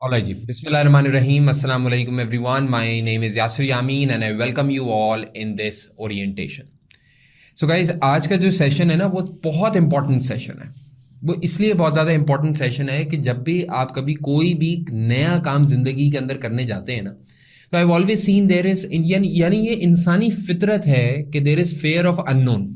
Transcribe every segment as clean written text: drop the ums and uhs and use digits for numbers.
Alright ji. Bismillahirrahmanirrahim. Assalamu alaikum everyone. My name is Yasir Yamin and I welcome you all in this orientation. So guys, आज का जो session है ना वो बहुत important session है। वो इसलिए बहुत ज़्यादा इंपॉर्टेंट सेशन है कि जब भी आप कभी कोई भी नया काम जिंदगी के अंदर करने जाते हैं ना, तो I always seen there is यानी ये इंसानी फितरत है कि there is fear of unknown.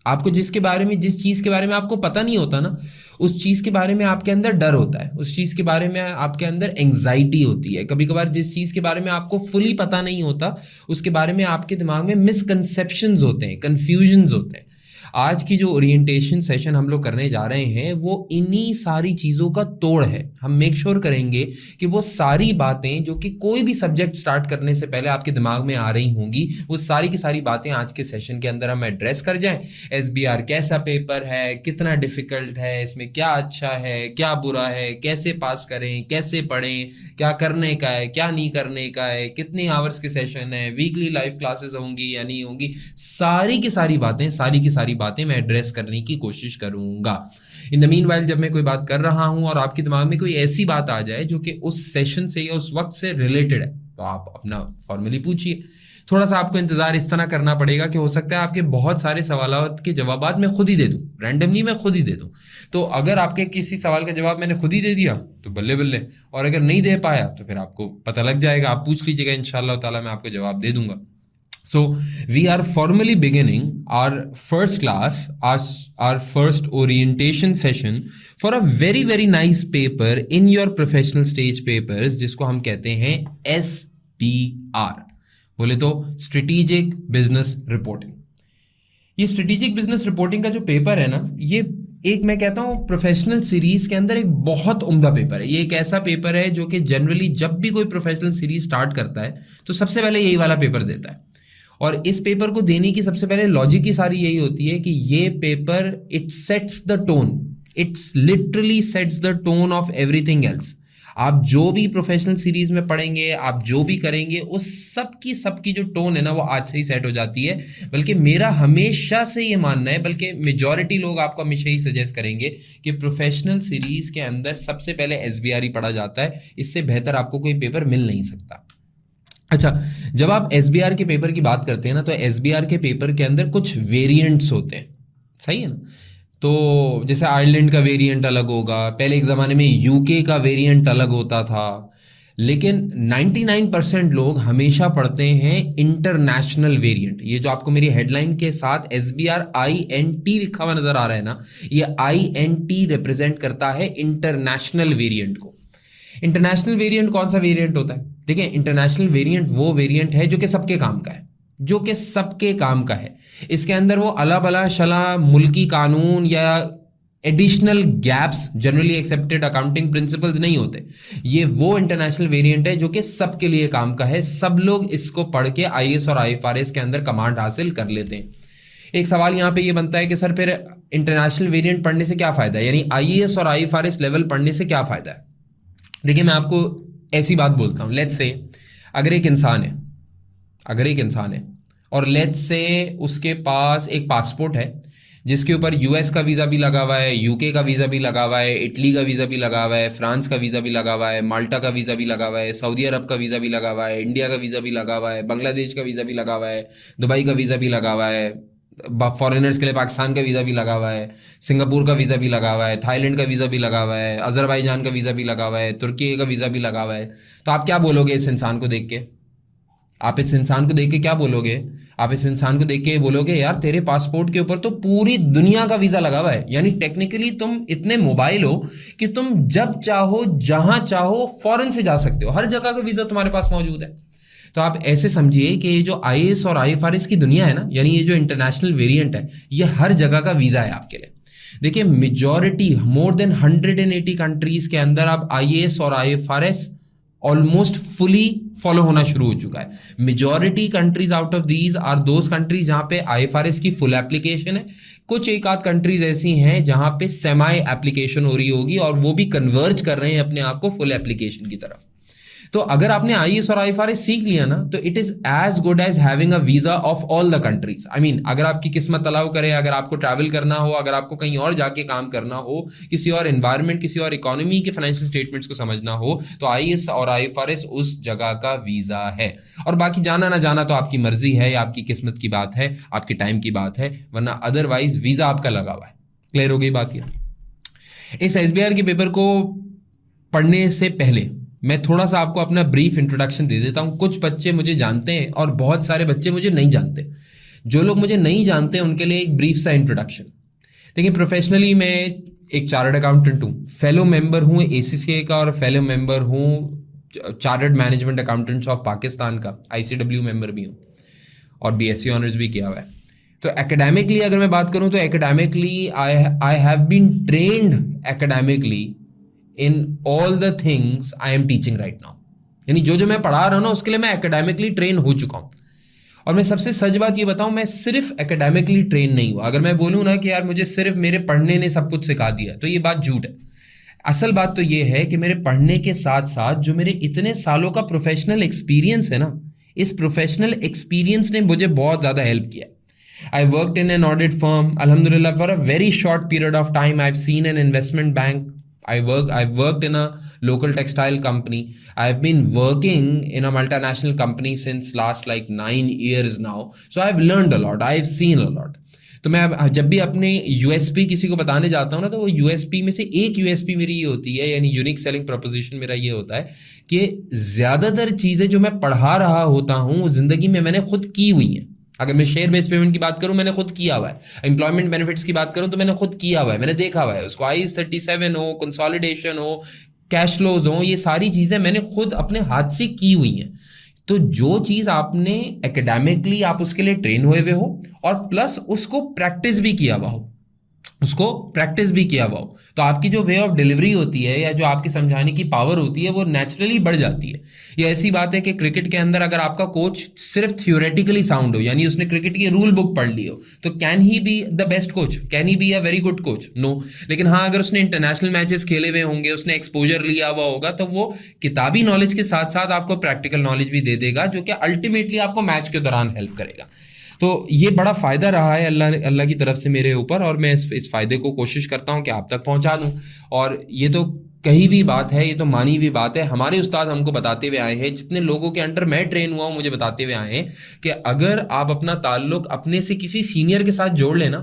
आपको जिस चीज़ के बारे में आपको पता नहीं होता ना, उस चीज़ के बारे में आपके अंदर डर होता है, उस चीज़ के बारे में आपके अंदर एंग्जाइटी होती है। कभी कभार जिस चीज़ के बारे में आपको फुली पता नहीं होता, उसके बारे में आपके दिमाग में मिसकंसेप्शंस होते हैं, कन्फ्यूजन्स होते हैं। आज की जो ओरिएंटेशन सेशन हम लोग करने जा रहे हैं वो इन्हीं सारी चीज़ों का तोड़ है। हम मेक श्योर करेंगे कि वो सारी बातें जो कि कोई भी सब्जेक्ट स्टार्ट करने से पहले आपके दिमाग में आ रही होंगी, वो सारी की सारी बातें आज के सेशन के अंदर हम एड्रेस कर जाएं। एसबीआर कैसा पेपर है, कितना डिफिकल्ट है, इसमें क्या अच्छा है, क्या बुरा है, कैसे पास करें, कैसे पढ़ें, क्या करने का है, क्या नहीं करने का है, कितनी आवर्स के सेशन है, वीकली लाइव क्लासेस होंगी या नहीं होंगी, सारी की सारी बातें मैं एड्रेस करने की कोशिश करूंगा। इन द मीन वाइल जब मैं कोई बात कर रहा हूं और आपके दिमाग में कोई ऐसी बात आ जाए जो कि उस सेशन से या उस वक्त से रिलेटेड है, तो आप अपना फॉर्मली पूछिए। थोड़ा सा आपको इंतजार इस तरह करना पड़ेगा कि हो सकता है आपके बहुत सारे सवालों के जवाब मैं खुद ही दे दूं, रैंडमली मैं खुद ही दे दूं। तो अगर आपके किसी सवाल का जवाब मैंने खुद ही दे दिया तो बल्ले बल्ले, और अगर नहीं दे पाया तो फिर आपको पता लग जाएगा, आप पूछ लीजिएगा, इंशाल्लाह ताला मैं आपको जवाब दे दूंगा। So we are formally beginning our first class, our first orientation session for a very very nice paper in your professional stage papers, जिसको हम कहते हैं SBR, बोले तो स्ट्रेटेजिक बिजनेस रिपोर्टिंग। ये स्ट्रेटेजिक बिजनेस रिपोर्टिंग का जो पेपर है ना, ये एक मैं कहता हूँ प्रोफेशनल सीरीज के अंदर एक बहुत उम्दा पेपर है। ये एक ऐसा पेपर है जो कि जनरली जब भी कोई प्रोफेशनल सीरीज स्टार्ट करता है तो सबसे पहले यही वाला पेपर देता है। और इस पेपर को देने की सबसे पहले लॉजिक ही सारी यही होती है कि ये paper it sets the tone, it's literally sets the tone of everything else. आप जो भी प्रोफेशनल सीरीज में पढ़ेंगे, आप जो भी करेंगे, उस सबकी जो टोन है ना वो आज से ही सेट हो जाती है। बल्कि मेरा हमेशा से ये मानना है, बल्कि मेजॉरिटी लोग आपको हमेशा ही सजेस्ट करेंगे कि प्रोफेशनल सीरीज के अंदर सबसे पहले एसबीआर ही पढ़ा जाता है। इससे बेहतर आपको कोई पेपर मिल नहीं सकता। अच्छा, जब आप एसबीआर के पेपर की बात करते हैं ना, तो एसबीआर के पेपर के अंदर कुछ वेरिएंट्स होते हैं, सही है ना। तो जैसे आयरलैंड का वेरिएंट अलग होगा, पहले एक ज़माने में यूके का वेरिएंट अलग होता था, लेकिन 99% लोग हमेशा पढ़ते हैं इंटरनेशनल वेरिएंट। ये जो आपको मेरी हेडलाइन के साथ SBR INT लिखा हुआ नजर आ रहा है ना, ये INT रिप्रेजेंट करता है इंटरनेशनल वेरिएंट को। इंटरनेशनल वेरिएंट कौन सा वेरिएंट होता है? देखिए, इंटरनेशनल वेरिएंट वो वेरिएंट है जो कि सबके काम का है, जो कि सबके काम का है। इसके अंदर वो अला बला शला मुल्की कानून या additional gaps, generally accepted accounting principles नहीं होते। ये वो इंटरनेशनल वेरिएंट है जो कि सबके लिए काम का है। सब लोग इसको पढ़ के आईएएस और आईएफआरएस के अंदर कमांड हासिल कर लेते हैं। एक सवाल यहाँ पे ये बनता है कि सर फिर इंटरनेशनल वेरिएंट पढ़ने से क्या फायदा है, यानी आईएएस और आईएफआरएस लेवल पढ़ने से क्या फायदा है? देखिए, मैं आपको ऐसी बात बोलता हूँ। लेट्स से अगर एक इंसान है और लेट्स से उसके पास एक पासपोर्ट है जिसके ऊपर यूएस का वीज़ा भी लगा हुआ है, यूके का वीज़ा भी लगा हुआ है, इटली का वीज़ा भी लगा हुआ है, फ्रांस का वीज़ा भी लगा हुआ है, माल्टा का वीज़ा भी लगा हुआ है, सऊदी अरब का वीज़ा भी लगा हुआ है, इंडिया का वीज़ा भी लगा हुआ है, बांग्लादेश का वीज़ा भी लगा हुआ है, दुबई का वीज़ा भी लगा हुआ है, फॉरेनर्स के लिए पाकिस्तान का वीज़ा भी लगा हुआ है, सिंगापुर का वीज़ा भी लगा हुआ है, थाईलैंड का वीज़ा भी लगा हुआ है, अजरबैजान का वीज़ा भी लगा हुआ है, तुर्की का वीज़ा भी लगा हुआ है। तो आप क्या बोलोगे इस इंसान को देख के? आप इस इंसान को देख के क्या बोलोगे? आप इस इंसान को देख के बोलोगे, यार तेरे पासपोर्ट के ऊपर तो पूरी दुनिया का वीज़ा लगा हुआ है, यानी टेक्निकली तुम इतने मोबाइल हो कि तुम जब चाहो जहां चाहो फॉरेन से जा सकते हो, हर जगह का वीज़ा तुम्हारे पास मौजूद है। तो आप ऐसे समझिए कि ये जो आईएएस और आईएफआरएस की दुनिया है ना, यानी ये जो इंटरनेशनल वेरिएंट है, ये हर जगह का वीज़ा है आपके लिए। देखिए, मेजॉरिटी मोर देन 180 कंट्रीज के अंदर अब आईएएस और आईएफआरएस ऑलमोस्ट फुली फॉलो होना शुरू हो चुका है। Majority countries out of these are those countries जहां पे आईएफआरएस की फुल एप्लीकेशन है। कुछ एक आध कंट्रीज ऐसी हैं जहां पे सेमाई एप्लीकेशन हो रही होगी और वो भी कन्वर्ज कर रहे हैं अपने आप को फुल एप्लीकेशन की तरफ। तो अगर आपने आईएएस और आईएफआरएस सीख लिया ना, तो it is as good as having a visa of all the countries. I mean अगर आपकी किस्मत अलाउ करे, अगर आपको ट्रैवल करना हो, अगर आपको कहीं और जाके काम करना हो, किसी और एनवायरमेंट, किसी और इकोनॉमी के फाइनेंशियल स्टेटमेंट्स को समझना हो, तो आईएएस और आईएफआरएस उस जगह का वीजा है। और बाकी जाना ना जाना तो आपकी मर्जी है, या आपकी किस्मत की बात है, आपके टाइम की बात है, वरना अदरवाइज वीजा आपका लगा हुआ है। क्लियर हो गई बात ये? इस एसबीआर के पेपर को पढ़ने से पहले मैं थोड़ा सा आपको अपना ब्रीफ इंट्रोडक्शन दे देता हूं। कुछ बच्चे मुझे जानते हैं और बहुत सारे बच्चे मुझे नहीं जानते। जो लोग मुझे नहीं जानते उनके लिए एक ब्रीफ सा इंट्रोडक्शन। देखिए, प्रोफेशनली मैं एक चार्टर्ड अकाउंटेंट हूँ, फेलो मेंबर हूँ एसीसीए का, और फेलो मेंबर हूँ chartered management accountants of Pakistan का, आईसीडब्ल्यू मेंबर भी हूँ, और बीएससी ऑनर्स भी किया हुआ है। तो एकेडमिकली अगर मैं बात करूँ तो academically I have been trained academically in all the things I am teaching right now. यानी जो जो मैं पढ़ा रहा हूँ ना, उसके लिए मैं एकेडमिकली ट्रेन हो चुका हूँ। और मैं सबसे सच बात ये बताऊं, मैं सिर्फ एकेडमिकली ट्रेन नहीं हुआ। अगर मैं बोलूँ ना कि यार मुझे सिर्फ मेरे पढ़ने ने सब कुछ सिखा दिया, तो ये बात झूठ है। असल बात तो ये है कि मेरे पढ़ने के साथ साथ जो मेरे इतने सालों का प्रोफेशनल एक्सपीरियंस है ना, इस प्रोफेशनल एक्सपीरियंस ने मुझे बहुत ज़्यादा हेल्प किया। I worked in an audit firm, alhamdulillah, for a very short period of time. I've seen an investment bank. I've worked in a local textile company. I've been working in a multinational company since last like 9 years now. So I've learned a lot. I've seen a lot. तो मैं जब भी अपने USP किसी को बताने जाता हूँ ना, तो वो यूएसपी में से एक यूएसपी मेरी ये होती है, यानी यूनिक सेलिंग प्रोपोजिशन मेरा ये होता है कि ज़्यादातर चीज़ें जो मैं पढ़ा रहा होता हूँ ज़िंदगी में मैंने खुद की हुई हैं। अगर मैं शेयर बेस्ड पेमेंट की बात करूं, मैंने खुद किया हुआ है। एम्प्लॉयमेंट बेनिफिट्स की बात करूं तो मैंने खुद किया हुआ है, मैंने देखा हुआ है उसको। आईएएस 37 हो, कंसोलिडेशन हो, कैश फ्लोज हो, ये सारी चीजें मैंने खुद अपने हाथ से की हुई हैं। तो जो चीज आपने एकेडमिकली आप उसके लिए ट्रेन हुए हुए हो, और प्लस उसको प्रैक्टिस भी किया हुआ हो, तो आपकी जो वे ऑफ डिलीवरी होती है, या जो आपके समझाने की पावर होती है, वो नेचुरली बढ़ जाती है। ये ऐसी बात है कि क्रिकेट के अंदर अगर आपका कोच सिर्फ थियोरेटिकली साउंड हो, यानी उसने क्रिकेट की रूल बुक पढ़ ली हो, तो can he be the best coach? Can he be a very good coach? No. लेकिन हाँ, अगर उसने इंटरनेशनल मैचेस खेले हुए होंगे, उसने एक्सपोजर लिया हुआ होगा, तो वो किताबी नॉलेज के साथ साथ आपको प्रैक्टिकल नॉलेज भी दे देगा, जो कि अल्टीमेटली आपको मैच के दौरान हेल्प करेगा। तो ये बड़ा फ़ायदा रहा है अल्लाह की तरफ से मेरे ऊपर, और मैं इस फ़ायदे को कोशिश करता हूँ कि आप तक पहुँचा दूँ। और ये तो कही भी बात है, ये तो मानी हुई बात है। हमारे उस्ताद हमको बताते हुए आए हैं, जितने लोगों के अंडर मैं ट्रेन हुआ हूँ मुझे बताते हुए आए हैं कि अगर आप अपना ताल्लुक अपने से किसी सीनियर के साथ जोड़ लेना,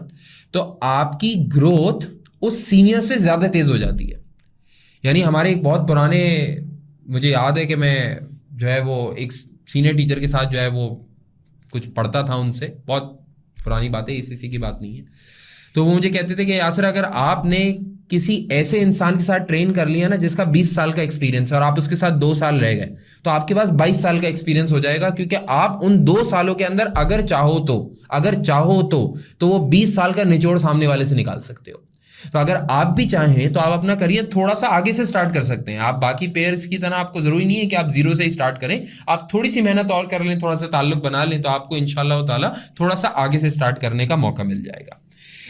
तो आपकी ग्रोथ उस सीनियर से ज़्यादा तेज़ हो जाती है। यानी हमारे एक बहुत पुराने, मुझे याद है कि मैं जो है वो एक सीनियर टीचर के साथ जो है वो कुछ पढ़ता था उनसे, बहुत पुरानी बात है, इसी की बात नहीं है। तो वो मुझे कहते थे कि यासर, अगर आपने किसी ऐसे इंसान के साथ ट्रेन कर लिया ना जिसका 20 साल का एक्सपीरियंस है, और आप उसके साथ 2 साल रह गए, तो आपके पास 22 साल का एक्सपीरियंस हो जाएगा, क्योंकि आप उन 2 सालों के अंदर अगर चाहो तो वो 20 साल का निचोड़ सामने वाले से निकाल सकते हो। तो अगर आप भी चाहें तो आप अपना करियर थोड़ा सा आगे से स्टार्ट कर सकते हैं। आप बाकी पेयर्स की तरह, आपको जरूरी नहीं है कि आप जीरो से ही स्टार्ट करें। आप थोड़ी सी मेहनत और कर लें, थोड़ा सा ताल्लुक बना लें, तो आपको इंशाअल्लाह ताला थोड़ा सा आगे से स्टार्ट करने का मौका मिल जाएगा।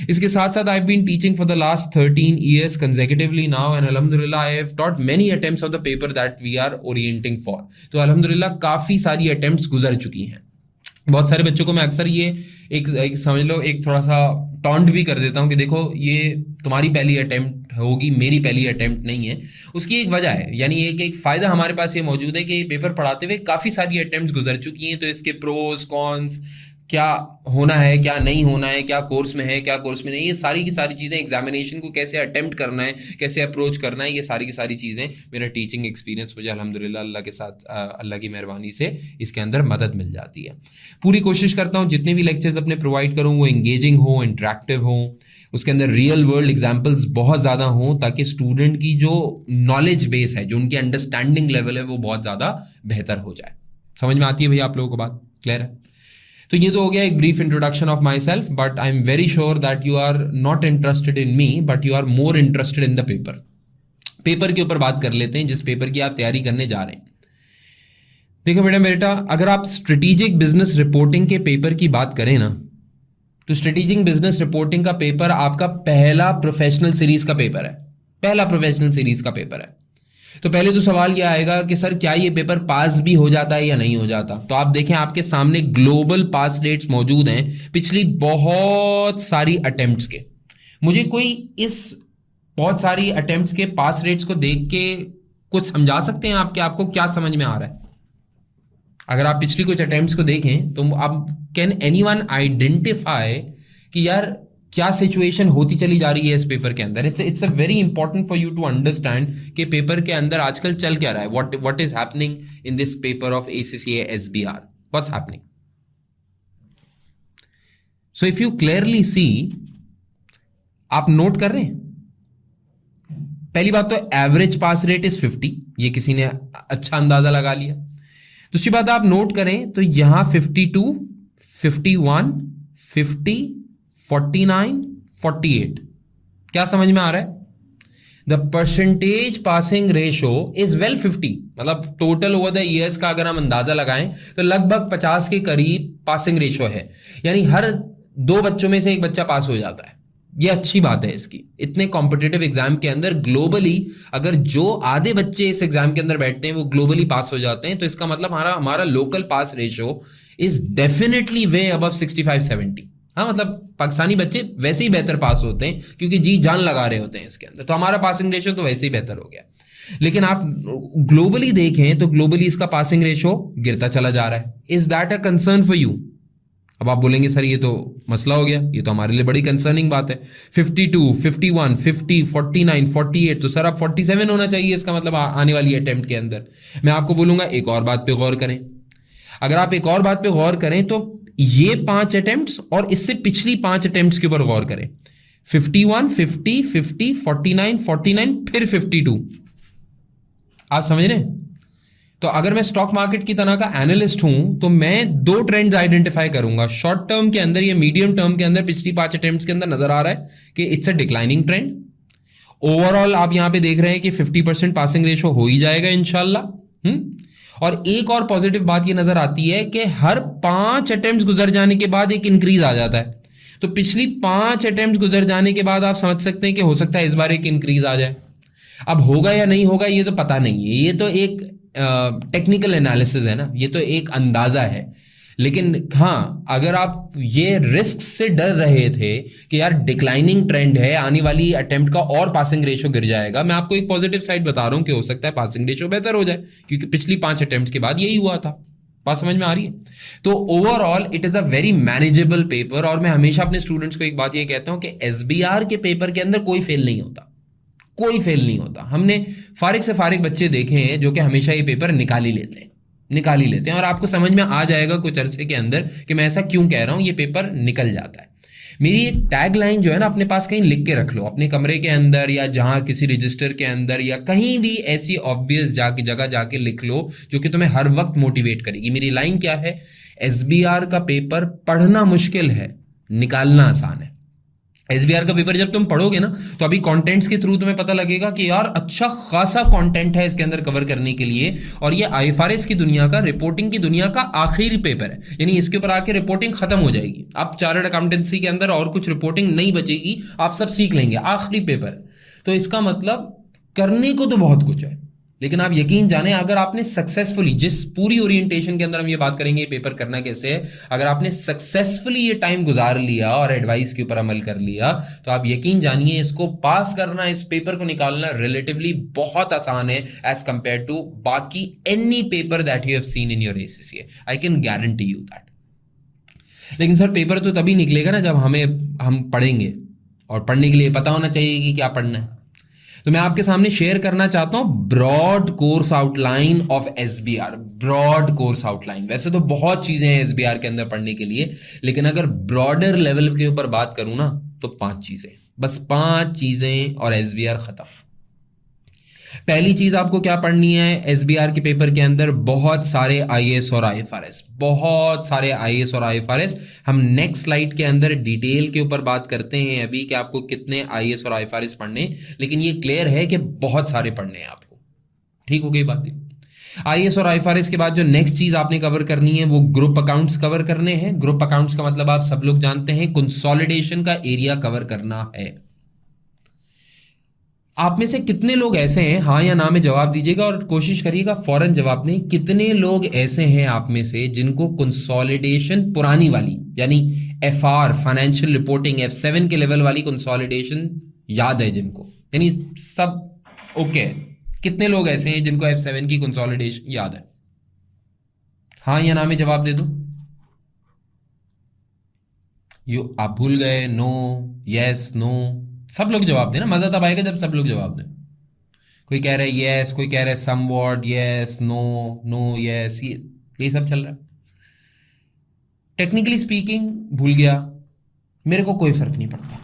इसके साथ साथ I have been teaching for the last 13 years consecutively now, and alhamdulillah I have taught many attempts of the paper that we are orienting for. तो alhamdulillah काफ़ी सारी अटेम्प्ट्स गुजर चुकी हैं। बहुत सारे बच्चों को मैं अक्सर ये एक समझ लो एक थोड़ा सा टॉन्ट भी कर देता हूँ कि देखो, ये तुम्हारी पहली अटेम्प्ट होगी, मेरी पहली अटेम्प्ट नहीं है। उसकी एक वजह है, यानी एक फ़ायदा हमारे पास ये मौजूद है कि ये पेपर पढ़ाते हुए काफ़ी सारी अटेम्प्ट्स गुजर चुकी हैं। तो इसके प्रोज कॉन्स, क्या होना है, क्या नहीं होना है, क्या कोर्स में है, क्या कोर्स में नहीं, ये सारी की सारी चीज़ें, एग्जामिनेशन को कैसे अटेम्प्ट करना है, कैसे अप्रोच करना है, ये सारी की सारी चीज़ें मेरा टीचिंग एक्सपीरियंस मुझे अल्हम्दुलिल्लाह अल्लाह के साथ, अल्लाह की मेहरबानी से इसके अंदर मदद मिल जाती है। पूरी कोशिश करता हूँ जितने भी लेक्चर्स अपने प्रोवाइड करूँ वो इंगेजिंग हो, इंटरेक्टिव हो, उसके अंदर रियल वर्ल्ड एग्जाम्पल्स बहुत ज़्यादा हों, ताकि स्टूडेंट की जो नॉलेज बेस है, जो उनकी अंडरस्टैंडिंग लेवल है, वो बहुत ज़्यादा बेहतर हो जाए। समझ में आती है भैया आप लोगों को बात? क्लियर है? तो ये तो हो गया एक brief introduction of myself, but I am very sure that you are not interested in me, but you are more interested in the paper. Paper के ऊपर बात कर लेते हैं, जिस पेपर की आप तैयारी करने जा रहे हैं। देखो बेटा, अगर आप स्ट्रेटेजिक बिजनेस रिपोर्टिंग के पेपर की बात करें ना, तो स्ट्रेटेजिक बिजनेस रिपोर्टिंग का पेपर आपका पहला प्रोफेशनल सीरीज का पेपर है, पहला प्रोफेशनल सीरीज का पेपर है। तो पहले तो सवाल ये आएगा कि सर क्या ये पेपर पास भी हो जाता है या नहीं हो जाता। तो आप देखें आपके सामने ग्लोबल पास रेट्स मौजूद हैं पिछली बहुत सारी अटेम्प्ट्स के। मुझे कोई इस बहुत सारी अटेम्प्ट्स के पास रेट्स को देख के कुछ समझा सकते हैं आपको क्या समझ में आ रहा है? अगर आप पिछली कुछ अटेम्प्ट्स को देखें तो आप कैन एनीवन आइडेंटिफाई कि यार क्या सिचुएशन होती चली जा रही है इस पेपर के अंदर? It's a very important for you to understand कि पेपर के अंदर आजकल चल क्या रहा है, what is happening in this paper of ACCA SBR, what's happening. So if you clearly see, आप नोट कर रहे हैं, पहली बात तो एवरेज पास रेट इज 50, ये किसी ने अच्छा अंदाजा लगा लिया। दूसरी बात आप नोट करें तो यहां 52, 51, 50, 49, 48, क्या समझ में आ रहा है? The percentage passing ratio is well 50, मतलब टोटल ओवर द ईयर्स का अगर हम अंदाजा लगाएं तो लगभग 50 के करीब पासिंग रेशो है, यानी हर 2 बच्चों में से 1 बच्चा पास हो जाता है। ये अच्छी बात है इसकी। इतने कॉम्पिटिटिव एग्जाम के अंदर ग्लोबली अगर जो आधे बच्चे इस एग्जाम के अंदर बैठते हैं वो ग्लोबली पास हो जाते हैं, तो इसका मतलब हमारा local pass ratio is definitely way above 65-70। हाँ, मतलब पाकिस्तानी बच्चे वैसे ही बेहतर पास होते हैं क्योंकि जी जान लगा रहे होते हैं इसके अंदर, तो हमारा पासिंग रेशो तो वैसे ही बेहतर हो गया। लेकिन आप ग्लोबली देखें तो ग्लोबली इसका पासिंग रेशो गिरता चला जा रहा है। Is that a concern for you? अब आप बोलेंगे सर ये तो मसला हो गया, ये तो हमारे लिए बड़ी कंसर्निंग बात है। 52, 51, 50, 49, 48, तो सर अब 47 होना चाहिए इसका मतलब आने वाली अटेम्प्ट के अंदर। मैं आपको बोलूंगा एक और बात पे गौर करें। अगर आप एक और बात पे गौर करें तो ये 5 अटेम्प्ट्स और इससे पिछली 5 अटेम्प्ट्स के ऊपर गौर करें। 51, 50, 50, 49, 49, फिर 52। आप समझ रहे हैं? तो अगर मैं स्टॉक मार्केट की तरह का एनालिस्ट हूं तो मैं 2 ट्रेंड्स आइडेंटिफाई करूंगा शॉर्ट टर्म के अंदर या मीडियम टर्म के अंदर। पिछली 5 अटेम्प्ट्स के अंदर नजर आ रहा है कि it's a declining trend. Overall आप यहां पे देख रहे हैं कि 50% पासिंग रेशो हो ही जाएगा इंशाल्लाह। और एक और पॉजिटिव बात ये नजर आती है कि हर 5 अटेम्प्ट्स गुजर जाने के बाद एक इंक्रीज आ जाता है। तो पिछली 5 अटेम्प्ट्स गुजर जाने के बाद आप समझ सकते हैं कि हो सकता है इस बार एक इंक्रीज आ जाए। अब होगा या नहीं होगा ये तो पता नहीं है, ये तो एक टेक्निकल एनालिसिस है ना, ये तो एक अंदाजा है। लेकिन हाँ, अगर आप ये रिस्क से डर रहे थे कि यार डिक्लाइनिंग ट्रेंड है, आने वाली अटेम्प्ट का और पासिंग रेशो गिर जाएगा, मैं आपको एक पॉजिटिव साइड बता रहा हूं कि हो सकता है पासिंग रेशो बेहतर हो जाए, क्योंकि पिछली 5 अटेम्प्ट्स के बाद यही हुआ था। बात समझ में आ रही है? तो overall it is a very manageable paper. और मैं हमेशा अपने स्टूडेंट्स को एक बात ये कहता हूं कि SBR के पेपर के अंदर कोई फेल नहीं होता, कोई फेल नहीं होता। हमने फारिग से फारिग बच्चे देखे हैं जो कि हमेशा ये पेपर निकाल ही लेते हैं और आपको समझ में आ जाएगा कुछ अरसे के अंदर कि मैं ऐसा क्यों कह रहा हूं, ये पेपर निकल जाता है। मेरी एक टैग लाइन जो है ना, अपने पास कहीं लिख के रख लो, अपने कमरे के अंदर या जहां किसी रजिस्टर के अंदर या कहीं भी ऐसी ऑब्वियस जगह जाके लिख लो जो कि तुम्हें हर वक्त मोटिवेट करेगी। मेरी लाइन क्या है? SBR का पेपर पढ़ना मुश्किल है, निकालना आसान है। SBR का पेपर जब तुम पढ़ोगे ना तो अभी कंटेंट्स के थ्रू तुम्हें पता लगेगा कि यार अच्छा खासा कंटेंट है इसके अंदर कवर करने के लिए। और ये IFRS की दुनिया का, रिपोर्टिंग की दुनिया का आखिरी पेपर है, यानी इसके ऊपर आके रिपोर्टिंग खत्म हो जाएगी। अब चार्टर्ड अकाउंटेंसी के अंदर और कुछ रिपोर्टिंग नहीं बचेगी, आप सब सीख लेंगे, आखिरी पेपर है। तो इसका मतलब करने को तो बहुत कुछ है, लेकिन आप यकीन जाने अगर आपने सक्सेसफुली, जिस पूरी ओरिएंटेशन के अंदर हम ये बात करेंगे ये पेपर करना कैसे है, अगर आपने सक्सेसफुली ये टाइम गुजार लिया और एडवाइस के ऊपर अमल कर लिया तो आप यकीन जानिए इसको पास करना, इस पेपर को निकालना रिलेटिवली बहुत आसान है एज कंपेयर टू बाकी any paper that you have seen in your ACCA। I can guarantee you that. लेकिन सर पेपर तो तभी निकलेगा ना जब हम पढ़ेंगे, और पढ़ने के लिए पता होना चाहिए कि क्या पढ़ना है। तो मैं आपके सामने शेयर करना चाहता हूं broad course outline of SBR। Broad course outline, वैसे तो बहुत चीजें हैं SBR के अंदर पढ़ने के लिए, लेकिन अगर ब्रॉडर लेवल के ऊपर बात करूं ना तो 5 चीजें, बस 5 चीजें और SBR खत्म। पहली चीज आपको क्या पढ़नी है SBR के पेपर के अंदर? बहुत सारे IAS और IFRS, बहुत सारे IAS और IFRS। हम नेक्स्ट स्लाइड के अंदर डिटेल के ऊपर बात करते हैं अभी कि आपको कितने IAS और IFRS पढ़ने, लेकिन ये क्लियर है कि बहुत सारे पढ़ने हैं आपको। ठीक हो गई बात? IAS और IFRS के बाद जो नेक्स्ट चीज आपने कवर करनी है वो ग्रुप अकाउंट्स कवर करने हैं। ग्रुप अकाउंट्स का मतलब आप सब लोग जानते हैं, कंसोलिडेशन का एरिया कवर करना है। आप में से कितने लोग ऐसे हैं, हाँ या ना में जवाब दीजिएगा और कोशिश करिएगा फौरन जवाब दें। कितने लोग ऐसे हैं आप में से जिनको कंसोलिडेशन पुरानी वाली, यानी FR फाइनेंशियल रिपोर्टिंग F7 के लेवल वाली कंसोलिडेशन याद है, जिनको यानी सब ओके है? कितने लोग ऐसे हैं जिनको F7 की कंसोलिडेशन याद है? हाँ या ना में जवाब दे दो। आप भूल गए? नो, यस, नो, सब लोग जवाब देना। मजा तब आएगा जब सब लोग जवाब दें। कोई कह रहा है यस, कोई कह रहा है somewhat, yes, no, no, yes, ये सब चल रहा है। टेक्निकली स्पीकिंग भूल गया, मेरे को कोई फर्क नहीं पड़ता,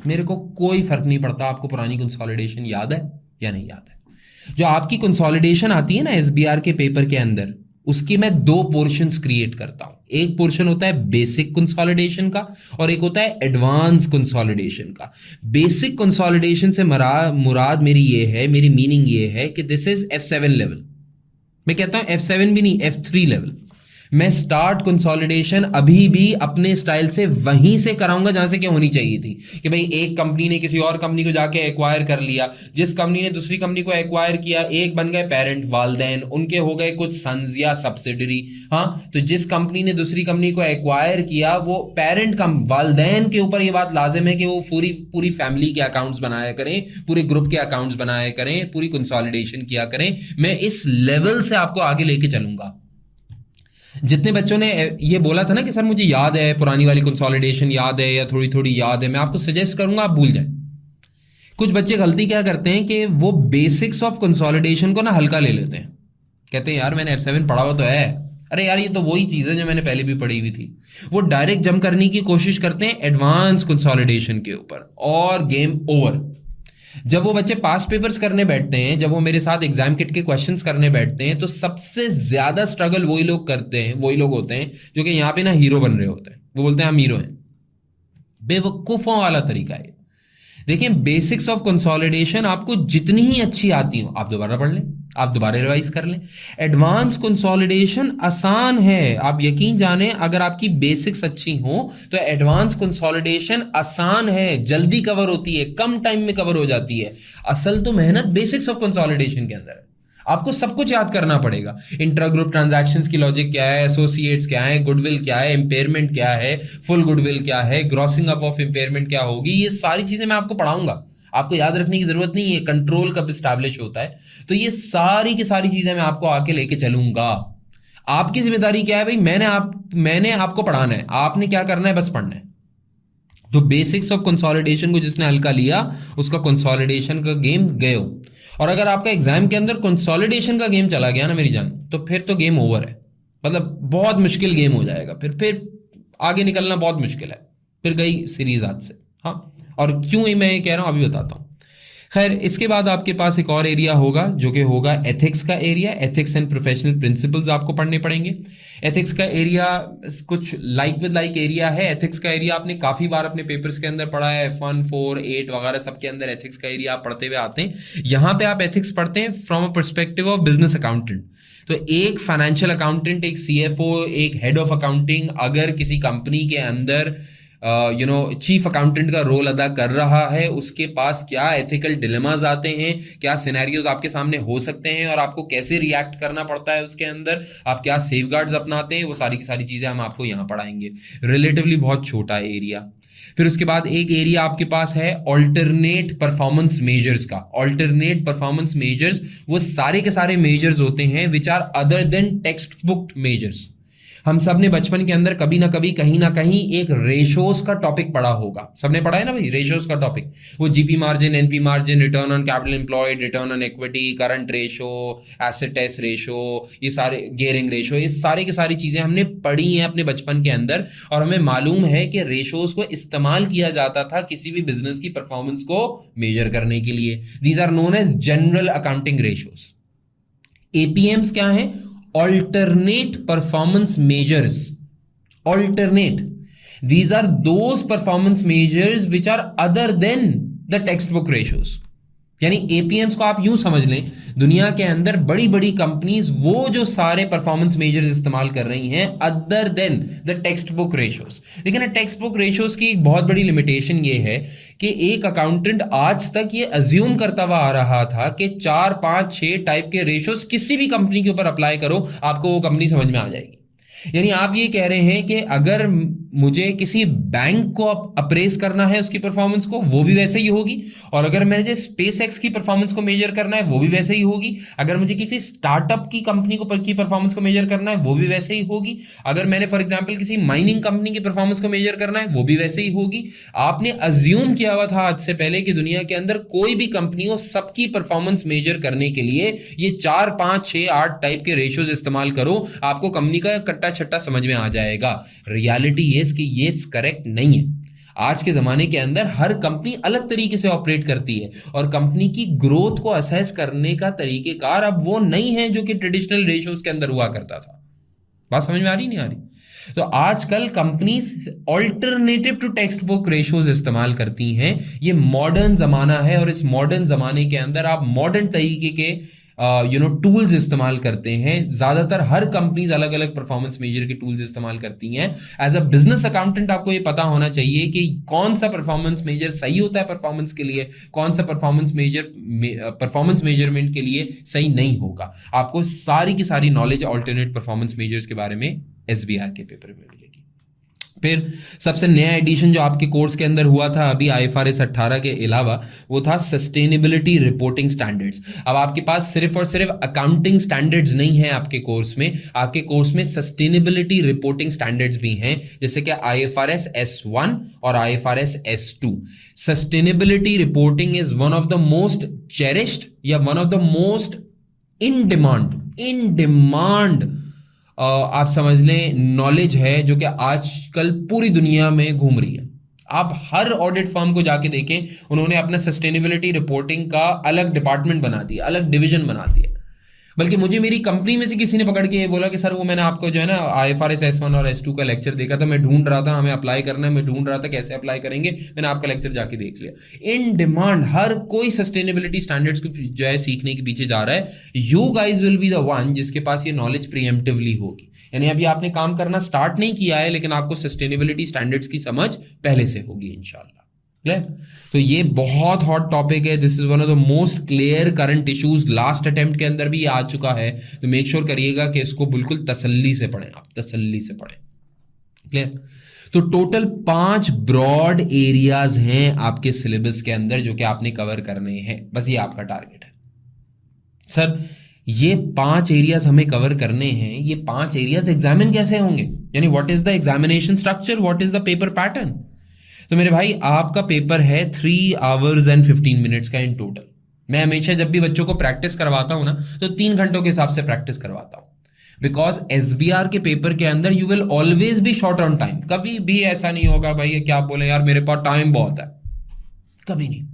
मेरे को कोई फर्क नहीं पड़ता आपको पुरानी कंसोलिडेशन याद है या नहीं याद है। जो आपकी कंसोलिडेशन आती है ना SBR के पेपर के अंदर, उसके मैं 2 पोर्शंस क्रिएट करता हूं। एक पोर्शन होता है बेसिक कंसोलिडेशन का और एक होता है एडवांस कंसोलिडेशन का। बेसिक कंसोलिडेशन से मुराद मेरी ये है, मेरी मीनिंग ये है कि दिस इज F7 लेवल। मैं कहता हूं F7 भी नहीं, F3 लेवल। मैं स्टार्ट कंसोलिडेशन अभी भी अपने स्टाइल से वहीं से कराऊंगा जहां से क्या होनी चाहिए थी, कि भाई एक कंपनी ने किसी और कंपनी को जाके एक्वायर कर लिया, जिस कंपनी ने दूसरी कंपनी को एक्वायर किया, एक बन गए पेरेंट वालदैन, उनके हो गए कुछ सन्स या सब्सिडरी। हाँ, तो जिस कंपनी ने दूसरी कंपनी को एक्वायर किया, वो पेरेंट का वालदैन के ऊपर ये बात लाजिम है कि वो पूरी फैमिली के अकाउंट्स बनाया करें, पूरे ग्रुप के अकाउंट्स बनाया करें, पूरी कंसोलिडेशन किया करें। मैं इस लेवल से आपको आगे लेके चलूंगा। जितने बच्चों ने ये बोला था ना कि सर मुझे याद है, पुरानी वाली कंसोलिडेशन याद है या थोड़ी थोड़ी याद है, मैं आपको सजेस्ट करूंगा आप भूल जाएं। कुछ बच्चे गलती क्या करते हैं कि वो बेसिक्स ऑफ कंसोलिडेशन को ना हल्का ले लेते हैं। कहते हैं यार मैंने F7 पढ़ा हुआ तो है, अरे यार ये तो वही चीज है जो मैंने पहले भी पढ़ी हुई थी। वो डायरेक्ट जंप करने की कोशिश करते हैं एडवांस कंसोलिडेशन के ऊपर और गेम ओवर। जब वो बच्चे पास पेपर्स करने बैठते हैं, जब वो मेरे साथ एग्जाम किट के क्वेश्चंस करने बैठते हैं, तो सबसे ज्यादा स्ट्रगल वही लोग करते हैं, वही लोग होते हैं जो कि यहाँ पे ना हीरो बन रहे होते हैं। वो बोलते हैं हम हीरो हैं। बेवकूफों वाला तरीका है। देखिए, बेसिक्स ऑफ कंसोलिडेशन आपको जितनी ही अच्छी आती हो आप दोबारा पढ़ लें, आप दोबारा रिवाइज कर लें। एडवांस कंसोलिडेशन आसान है, आप यकीन जाने, अगर आपकी बेसिक्स अच्छी हो तो एडवांस कंसोलिडेशन आसान है, जल्दी कवर होती है, कम टाइम में कवर हो जाती है। असल तो मेहनत बेसिक्स ऑफ कंसोलिडेशन के अंदर है। आपको सब कुछ याद करना पड़ेगा। इंट्रा ग्रुप ट्रांजैक्शंस की लॉजिक क्या है, एसोसिएट्स क्या है, गुडविल क्या है, इंपेयरमेंट क्या है, फुल गुडविल क्या है, ग्रॉसिंग अप ऑफ इंपेयरमेंट क्या होगी, ये सारी चीजें मैं आपको पढ़ाऊंगा। आपको याद रखने की जरूरत नहीं है कंट्रोल कब स्टैब्लिश होता है। तो ये सारी की सारी चीजें मैं आपको आके लेके चलूंगा। आपकी जिम्मेदारी क्या है भाई, मैंने आपको पढ़ाना है, आपने क्या करना है, बस पढ़ना है। तो बेसिक्स ऑफ कंसोलिडेशन को जिसने हल्का लिया उसका कंसोलिडेशन का गेम गए हो। और अगर आपका एग्जाम के अंदर कंसोलिडेशन का गेम चला गया ना मेरी जान, तो फिर तो गेम ओवर है। मतलब बहुत मुश्किल गेम हो जाएगा, फिर आगे निकलना बहुत मुश्किल है, फिर गई सीरीज हाथ से। हाँ, और क्यों ही मैं ये कह रहा हूं अभी बताता हूं। खैर, इसके बाद आपके पास एक और एरिया होगा जो कि होगा एथिक्स का area. Ethics and professional principles आपको पढ़ने पड़ेंगे। एथिक्स का एरिया कुछ लाइक विद लाइक एरिया है। एथिक्स का एरिया आपने काफी बार अपने पेपर्स के अंदर पढ़ा है, F1, 4, 8 वगैरह सबके अंदर एथिक्स का एरिया आप पढ़ते हुए आते हैं। यहां पे आप एथिक्स पढ़ते हैं from a perspective of business accountant. तो एक फाइनेंशियल अकाउंटेंट, एक CFO, एक हेड ऑफ अकाउंटिंग अगर किसी कंपनी के अंदर चीफ अकाउंटेंट का रोल अदा कर रहा है, उसके पास क्या एथिकल डिलेमास आते हैं, क्या सिनेरियोज आपके सामने हो सकते हैं और आपको कैसे रिएक्ट करना पड़ता है उसके अंदर, आप क्या सेफगार्ड्स अपनाते हैं, वो सारी की सारी चीजें हम आपको यहाँ पढ़ाएंगे। रिलेटिवली बहुत छोटा एरिया। फिर उसके बाद एक एरिया आपके पास है ऑल्टरनेट परफॉर्मेंस मेजर्स का। ऑल्टरनेट परफॉर्मेंस मेजर्स वो सारे के सारे मेजर्स होते हैं which are other than textbook measures. हम सब ने बचपन के अंदर कभी ना कभी कहीं ना कहीं एक रेशोस का टॉपिक पढ़ा होगा। सबने पढ़ा है ना भाई, रेशोस का टॉपिक। वो GP margin, NP margin, return on capital employed, return on equity, current ratio, asset test ratio, ये सारे गियरिंग रेशो, ये सारे की सारी चीजें हमने पढ़ी हैं अपने बचपन के अंदर। और हमें मालूम है कि रेशोस को इस्तेमाल किया जाता था किसी भी बिजनेस की परफॉर्मेंस को मेजर करने के लिए। These are known as general accounting ratios. APMs क्या है? Alternate performance measures. Alternate. These are those performance measures which are other than the textbook ratios. यानी एपीएम्स को आप यूं समझ लें, दुनिया के अंदर बड़ी बड़ी कंपनीज वो जो सारे परफॉर्मेंस मेजर्स इस्तेमाल कर रही हैं other than the text book ratios. लेकिन टेक्स्ट बुक रेशियोज की एक बहुत बड़ी लिमिटेशन ये है कि एक अकाउंटेंट आज तक ये अज्यूम करता हुआ आ रहा था कि 4, 5, 6 टाइप के रेशियोज किसी भी कंपनी के ऊपर अप्लाई करो, आपको वो कंपनी समझ में आ जाएगी। यानी आप ये कह रहे हैं कि अगर मुझे किसी बैंक को अप्रेस करना है उसकी परफॉर्मेंस को, वो भी वैसे ही होगी, और अगर मुझे स्पेस एक्स की परफॉर्मेंस को मेजर करना है वो भी वैसे ही होगी, अगर मुझे किसी स्टार्टअप की कंपनी की परफॉर्मेंस को मेजर करना है वो भी वैसे ही होगी, अगर मैंने फॉर एग्जांपल किसी माइनिंग कंपनी की परफॉर्मेंस को मेजर करना है वो भी वैसे ही होगी। आपने अज्यूम किया हुआ था आज से पहले कि दुनिया के अंदर कोई भी कंपनी हो, सबकी परफॉर्मेंस मेजर करने के लिए ये 4, 5, 6, 8 टाइप के रेशियोज इस्तेमाल करो, आपको कंपनी का कट्टा छट्टा समझ में आ जाएगा। रियलिटी ये कि ये करेक्ट नहीं है। आज के जमाने के अंदर हर कंपनी अलग तरीके से ऑपरेट करती है और कंपनी की ग्रोथ को असेस करने का तरीकेकार अब वो नहीं है जो कि ट्रेडिशनल रेशियोज के अंदर हुआ करता था। बात समझ में आ रही नहीं आ रही? तो आजकल companies alternative to textbook ratios इस्तेमाल करती हैं। ये मॉडर्न जमाना है और इस मॉडर्न जमाने के अंदर आप मॉडर्न तरीके के टूल्स इस्तेमाल करते हैं। ज्यादातर हर कंपनीज अलग अलग परफॉर्मेंस मेजर के टूल्स इस्तेमाल करती हैं। एज अ बिजनेस अकाउंटेंट आपको ये पता होना चाहिए कि कौन सा परफॉर्मेंस मेजर सही होता है परफॉर्मेंस के लिए, कौन सा परफॉर्मेंस मेजरमेंट के लिए सही नहीं होगा। आपको सारी की सारी नॉलेज ऑल्टरनेट परफॉर्मेंस मेजर्स के बारे में एसबीआर के पेपर में मिलेगी। फिर सबसे नया एडिशन जो आपके कोर्स के अंदर हुआ था अभी IFRS 18 के अलावा, वो था सस्टेनेबिलिटी रिपोर्टिंग स्टैंडर्ड्स। अब आपके पास सिर्फ और सिर्फ अकाउंटिंग स्टैंडर्ड्स नहीं है आपके कोर्स में, आपके कोर्स में सस्टेनेबिलिटी रिपोर्टिंग स्टैंडर्ड्स भी हैं, जैसे कि IFRS S1 और IFRS S2। Sustainability reporting is one of the most cherished या one of the most in demand आप समझ लें नॉलेज है जो कि आजकल पूरी दुनिया में घूम रही है। आप हर ऑडिट फर्म को जाके देखें, उन्होंने अपना सस्टेनेबिलिटी रिपोर्टिंग का अलग डिपार्टमेंट बना दिया, अलग डिवीजन बना दिया। बल्कि मुझे मेरी कंपनी में से किसी ने पकड़ के ये बोला कि सर वो मैंने आपको जो है ना IFRS S1 और S2 का लेक्चर देखा था, मैं ढूंढ रहा था हमें अप्लाई करना है, मैं ढूंढ रहा था कैसे अप्लाई करेंगे, मैंने आपका लेक्चर जाके देख लिया। इन डिमांड, हर कोई सस्टेनेबिलिटी स्टैंडर्ड्स को जो है सीखने के पीछे जा रहा है। You guys will be the one जिसके पास ये नॉलेज प्रीएम्प्टिवली होगी। यानी अभी आपने काम करना स्टार्ट नहीं किया है, लेकिन आपको सस्टेनेबिलिटी स्टैंडर्ड्स की समझ पहले से होगी इंशाल्लाह। तो ये बहुत हॉट टॉपिक है। This is one of the most clear current issues. Last attempt के अंदर भी ये आ चुका है, तो मेक श्योर करिएगा कि इसको बिल्कुल तसल्ली से पढ़ें, आप तसल्ली से पढ़ें। क्लियर? तो टोटल 5 ब्रॉड एरियाज हैं आपके सिलेबस के अंदर जो कि आपने कवर करने हैं। बस ये आपका टारगेट है। सर ये 5 एरियाज हमें कवर करने हैं, ये 5 एरियाज एग्जामिन कैसे होंगे? यानी what is the examination structure, what is the paper pattern? तो मेरे भाई आपका पेपर है 3 hours and 15 minutes का इन टोटल। मैं हमेशा जब भी बच्चों को प्रैक्टिस करवाता हूं ना तो 3 घंटों के हिसाब से प्रैक्टिस करवाता हूं। बिकॉज SBR के पेपर के अंदर you will always be short on time. कभी भी ऐसा नहीं होगा भाई क्या बोले यार मेरे पास टाइम बहुत है, कभी नहीं।